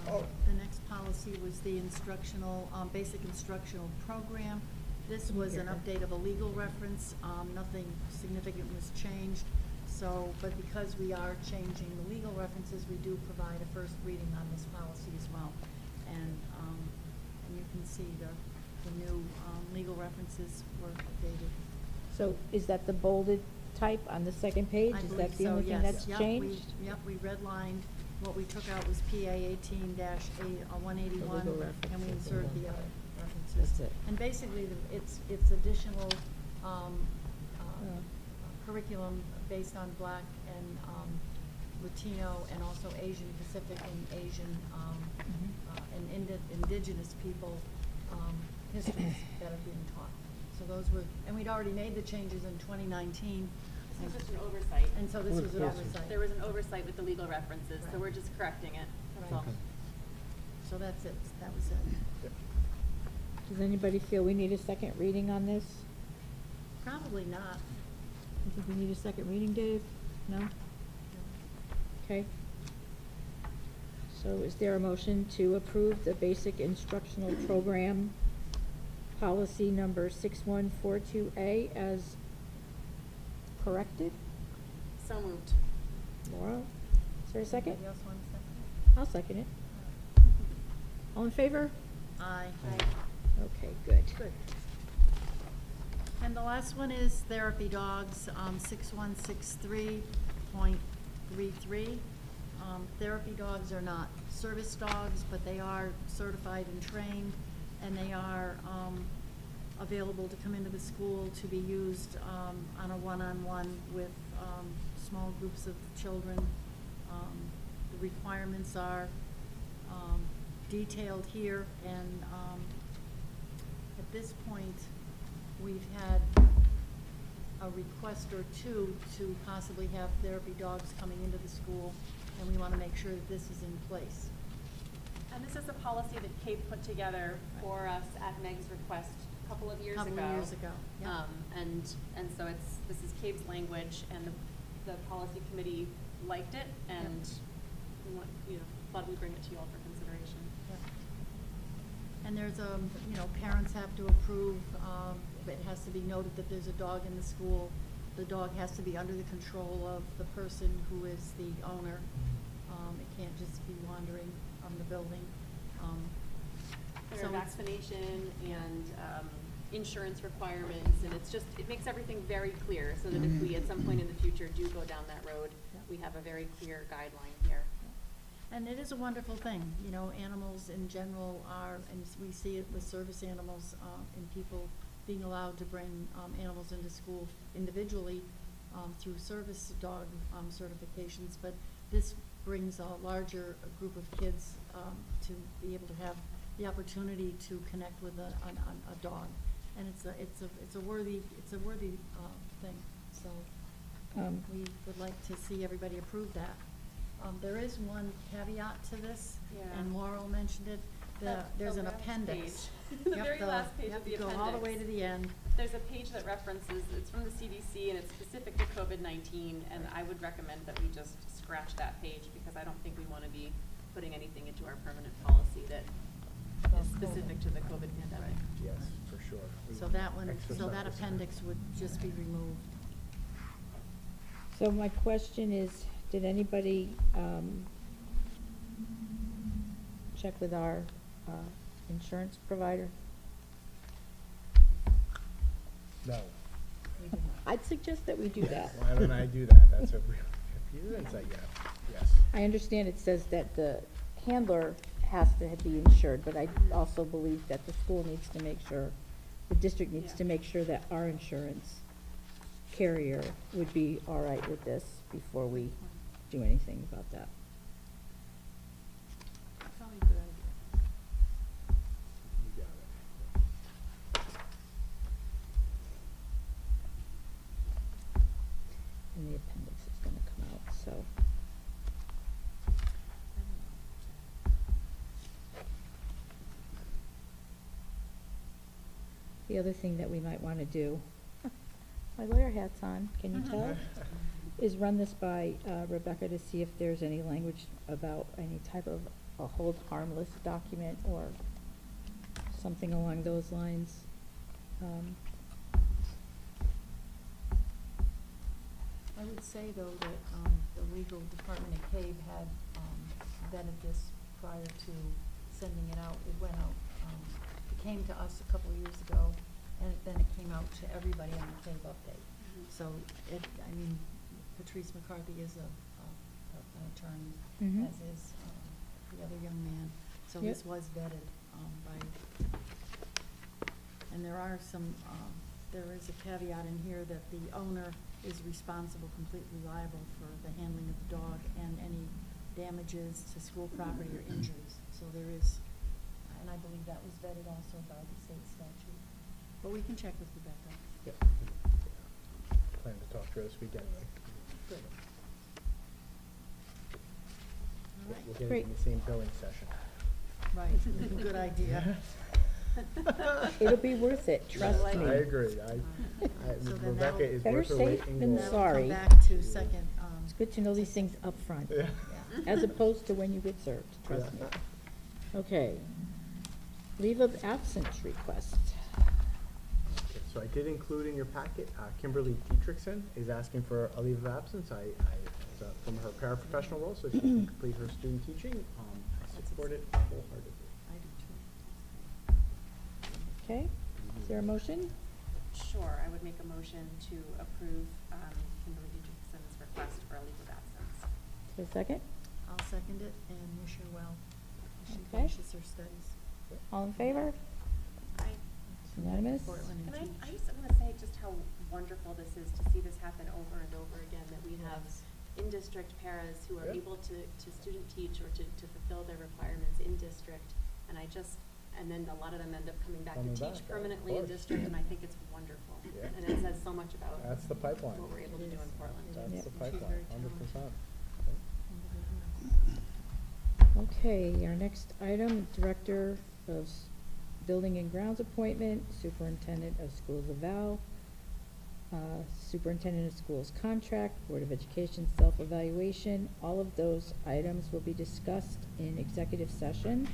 The next policy was the instructional, basic instructional program. This was an update of a legal reference. Nothing significant was changed. So, but because we are changing the legal references, we do provide a first reading on this policy as well. And you can see the new legal references were updated.
So is that the bolded type on the second page?
I
Is
believe
that the
so,
only thing
yes.
that's
Yep,
changed?
we redlined. What we took out was PA 18-181,
The legal references,
and we
the
inserted
one.
the other references.
That's it.
And basically, it's additional curriculum based on Black and Latino and also Asian Pacific and Asian and indigenous people histories that are being taught. So those were, and we'd already made the changes in 2019.
This was just an oversight.
And so this was an oversight.
There was an oversight with the legal references, so
Right.
we're just correcting it, that's
Right.
all.
So that's it, that was it.
Does anybody feel we need a second reading on this?
Probably not.
You think we need a second reading, Dave? No? Okay. So is there a motion to approve the basic instructional program policy number 6142A as corrected?
So moved.
Laura, is there a second?
Anybody else want a second?
I'll second it. All in favor?
Aye.
Okay, good.
Good. And the last one is therapy dogs, 6163.33. Therapy dogs are not service dogs, but they are certified and trained, and they are available to come into the school to be used on a one-on-one with small groups of children. The requirements are detailed here, and at this point, we've had a request or two to possibly have therapy dogs coming into the school, and we want to make sure that this is in place.
And this is a policy that Kate put together for us at Meg's request a couple of years ago.
Couple of years ago, yeah.
And so this is Kate's language, and the policy committee liked it, and we want, thought we'd bring it to you all for consideration.
And there's parents have to approve, it has to be noted that there's a dog in the school. The dog has to be under the control of the person who is the owner. It can't just be wandering on the building.
There
So
are
it's-
vaccination and insurance requirements, and it makes everything very clear, so that if we at some point in the future do go down that road, we have a very clear guideline here.
And it is a wonderful thing, animals in general are, and we see it with service animals, and people being allowed to bring animals into school individually through service dog certifications, but this brings a larger group of kids to be able to have the opportunity to connect with a dog, and it's a worthy thing. So we would like to see everybody approve that. There is one caveat to this,
Yeah.
and Laurel mentioned it. There's an appendix.
The very last page of the
You have to go all the way
appendix.
to the end.
There's a page that references, it's from the CDC, and it's specific to COVID-19, and I would recommend that we just scratch that page, because I don't think we want to be putting anything into our permanent policy that is specific to the COVID pandemic.
Yes, for sure. We
So
want
that one,
extra
so that
stuff.
appendix would just be removed.
So my question is, did anybody check with our insurance provider?
No.
I'd suggest that we do that.
Why don't I do that? That's a real, if you didn't say yes.
I understand it says that the handler has to be insured, but I also believe that the school needs to make sure, the district needs
Yeah.
to make sure that our insurance carrier would be all right with this before we do anything about that.
Probably a good idea.
You got it.
And the appendix is gonna come out, so. The other thing that we might wanna do, my lawyer hat's on, can you tell? is run this by Rebecca to see if there's any language about any type of a hold harmless document or something along those lines.
I would say, though, that the legal department at CABE had vetted this prior to sending it out. It went out, it came to us a couple of years ago, and then it came out to everybody on the CABE update. So I mean, Patrice McCarthy is an attorney,
Mhm.
as is the other young man. So
Yep.
this was vetted by, and there are some, there is a caveat in here that the owner is responsible, completely liable for the handling of the dog and any damages to school property or injuries. So there is, and I believe that was vetted also by the state statute. But we can check with Rebecca.
Yep. Plan to talk to her this weekend.
Good. All right.
We'll get
Great.
it in the same billing session.
Right, good idea.
It'll be worth it, trust
like
me.
I agree.
So then
Rebecca
that'll-
is
Better
worth her
safe
weight in
than
gold.
sorry.
That'll come back to second,
It's good to know these things up front,
Yeah.
yeah.
as opposed to when you get served, trust me. Okay. Leave of absence request.
Okay, so I did include in your packet, Kimberly Dietrichson is asking for a leave of absence. From her paraprofessional role, so she can complete her student teaching. I support it wholeheartedly.
I do too.
Okay, is there a motion?
Sure, I would make a motion to approve Kimberly Dietrichson's request for a leave of absence.
Is there a second?
I'll second it and wish her well as she
Okay.
finishes her studies.
All in favor?
I,
Unanimous?
Portland and
and
teach.
I just want to say just how wonderful this is to see this happen over and over again, that we have in-district paras who are
Yeah.
able to student teach or to fulfill their requirements in district. And and then a lot of them end up coming back
Coming
to teach
back, of
permanently in
course.
district, and I think it's wonderful.
Yeah.
And it says so much about
That's the pipeline.
what we're able to do in Portland.
That's
Yep.
the
She's
pipeline,
very
100%.
Okay, our next item, Director of Building and Grounds appointment, Superintendent of Schools eval, Superintendent of Schools contract, Board of Education self-evaluation. All of those items will be discussed in executive session.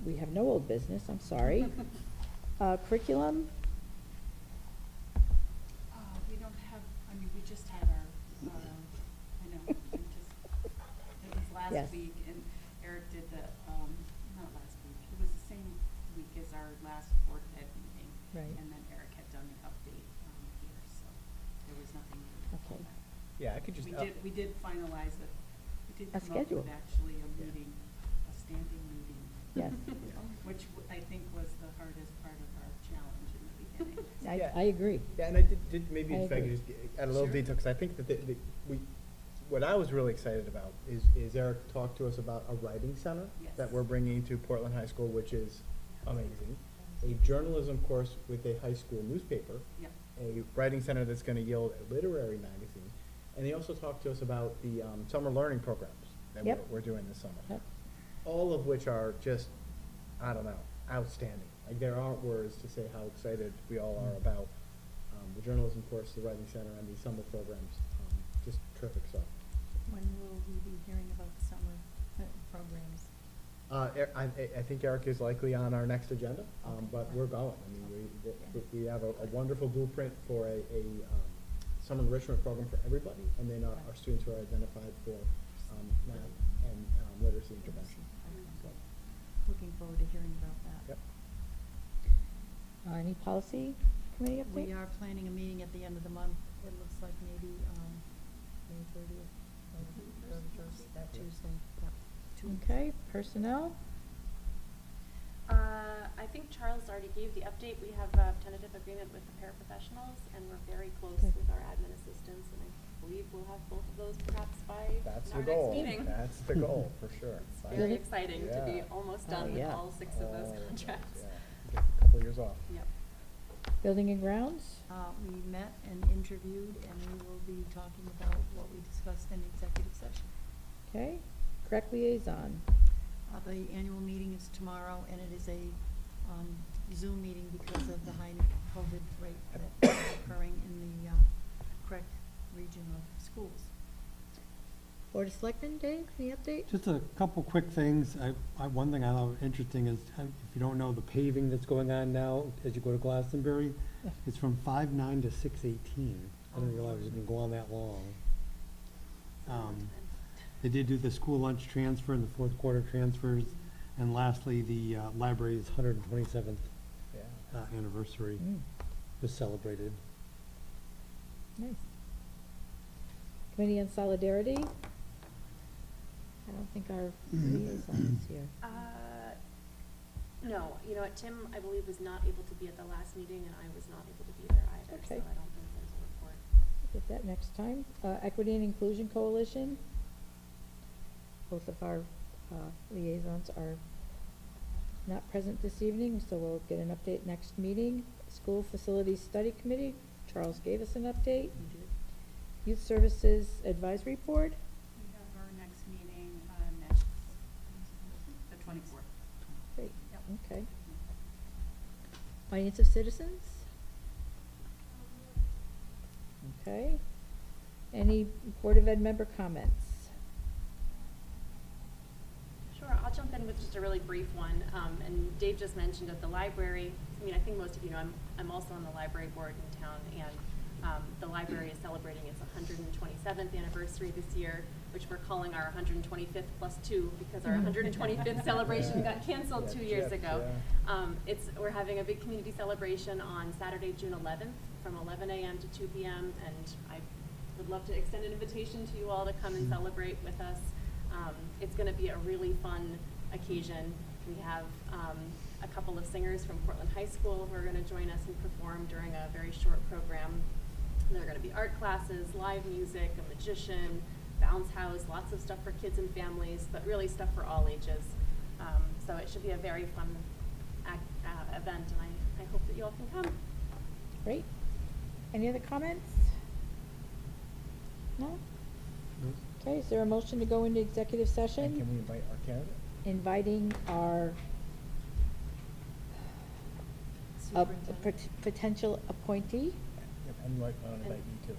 We have no old business, I'm sorry. Curriculum,
We don't have, I mean, we just had our, I know, it was
Yes.
last week, and Eric did the, not last week, it was the same week as our last board ed meeting.
Right.
And then Eric had done the update, here, so there was nothing new to
Okay.
come back.
Yeah, I could just.
We did finalize it, we did
A
come up
schedule.
with actually a
Yeah.
meeting, a standing meeting.
yes.
Which I think was the hardest part of our challenge in the beginning.
Yeah.
I agree.
Yeah, and I did maybe
I
if I could
agree.
just add a little
Sure.
detail, because I think that what I was really excited about is Eric talked to us about a writing center that
Yes.
we're bringing to Portland High School, which is amazing. A journalism course with a high school newspaper.
Yep.
A writing center that's gonna yield a literary magazine. And he also talked to us about the summer learning programs that
Yep.
we're doing this summer.
Yep.
All of which are just, I don't know, outstanding. Like, there aren't words to say how excited we all are about the journalism course, the writing center, and the summer programs. Just terrific stuff.
When will we be hearing about the summer programs?
I think Eric is likely on our next agenda, but we're going. I mean, we have a wonderful blueprint for a summer enrichment program for everybody, and then our students who are identified for math and literacy intervention. So,
Looking forward to hearing about that.
yep.
Any policy committee update?
We are planning a meeting at the end of the month. It looks like maybe May 30th or 31st, that Tuesday. Yeah, 2 weeks.
Okay, personnel,
I think Charles already gave the update. We have a tentative agreement with the paraprofessionals, and we're very close
Okay.
with our admin assistants, and I believe we'll have both of those perhaps by
That's
our
the goal.
next meeting.
That's the goal, for sure.
It's
Fine.
very exciting to be
Yeah.
almost
Oh,
done with
yeah.
all 6 of those
Oh,
contracts.
yeah. Get a couple years off.
Yep.
building and grounds,
We met and interviewed, and we will be talking about what we discussed in executive session.
okay? Correct liaison,
The annual meeting is tomorrow, and it is a Zoom meeting because of the high COVID rate that's occurring in the Creek region of schools.
Board of Selectmen, Dave, any update?
Just a couple quick things. One thing I love interesting is, if you don't know, the paving that's going on now as you go to Glastonbury, it's from 5/9 to 6/18. I didn't realize it was gonna go on that long. They did do the school lunch transfer and the fourth quarter transfers. And lastly, the library's 127th anniversary was celebrated.
Nice. Committee on Solidarity? I don't think our liaison is here.
No, you know what, Tim, I believe, was not able to be at the last meeting, and I was not able to be there either, so
Okay.
I don't think there's a report.
We'll get that next time. Equity and Inclusion Coalition. Both of our liaisons are not present this evening, so we'll get an update next meeting. School Facilities Study Committee, Charles gave us an update. Youth Services Advisory Board,
We have our next meeting, the 24th.
great,
Yep.
okay. Finance of Citizens? Okay. Any Board of Ed member comments?
Sure, I'll jump in with just a really brief one. And Dave just mentioned at the library, I mean, I think most of you know, I'm also on the library board in town, and the library is celebrating its 127th anniversary this year, which we're calling our 125th plus 2 because our 125th celebration got canceled 2 years ago. We're having a big community celebration on Saturday, June 11th from 11 a.m. to 2 p.m. and I would love to extend an invitation to you all to come and celebrate with us. It's going to be a really fun occasion. We have a couple of singers from Portland High School who are going to join us and perform during a very short program. There are going to be art classes, live music, a magician, bounce house, lots of stuff for kids and families, but really stuff for all ages. So it should be a very fun event, and I hope that you all can come.
Great. Any other comments? No? Okay, is there a motion to go into executive session?
And can we invite our candidate?
Inviting our potential appointee
Yep, and you might want to invite me too.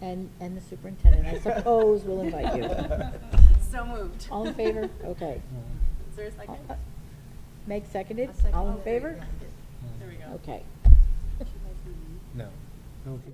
and the superintendent, I suppose, will invite you.
So moved.
All in favor? Okay.
Is there a second?
Meg seconded?
A second.
All in
Oh,
favor?
There we go.
Okay.
No. Okay.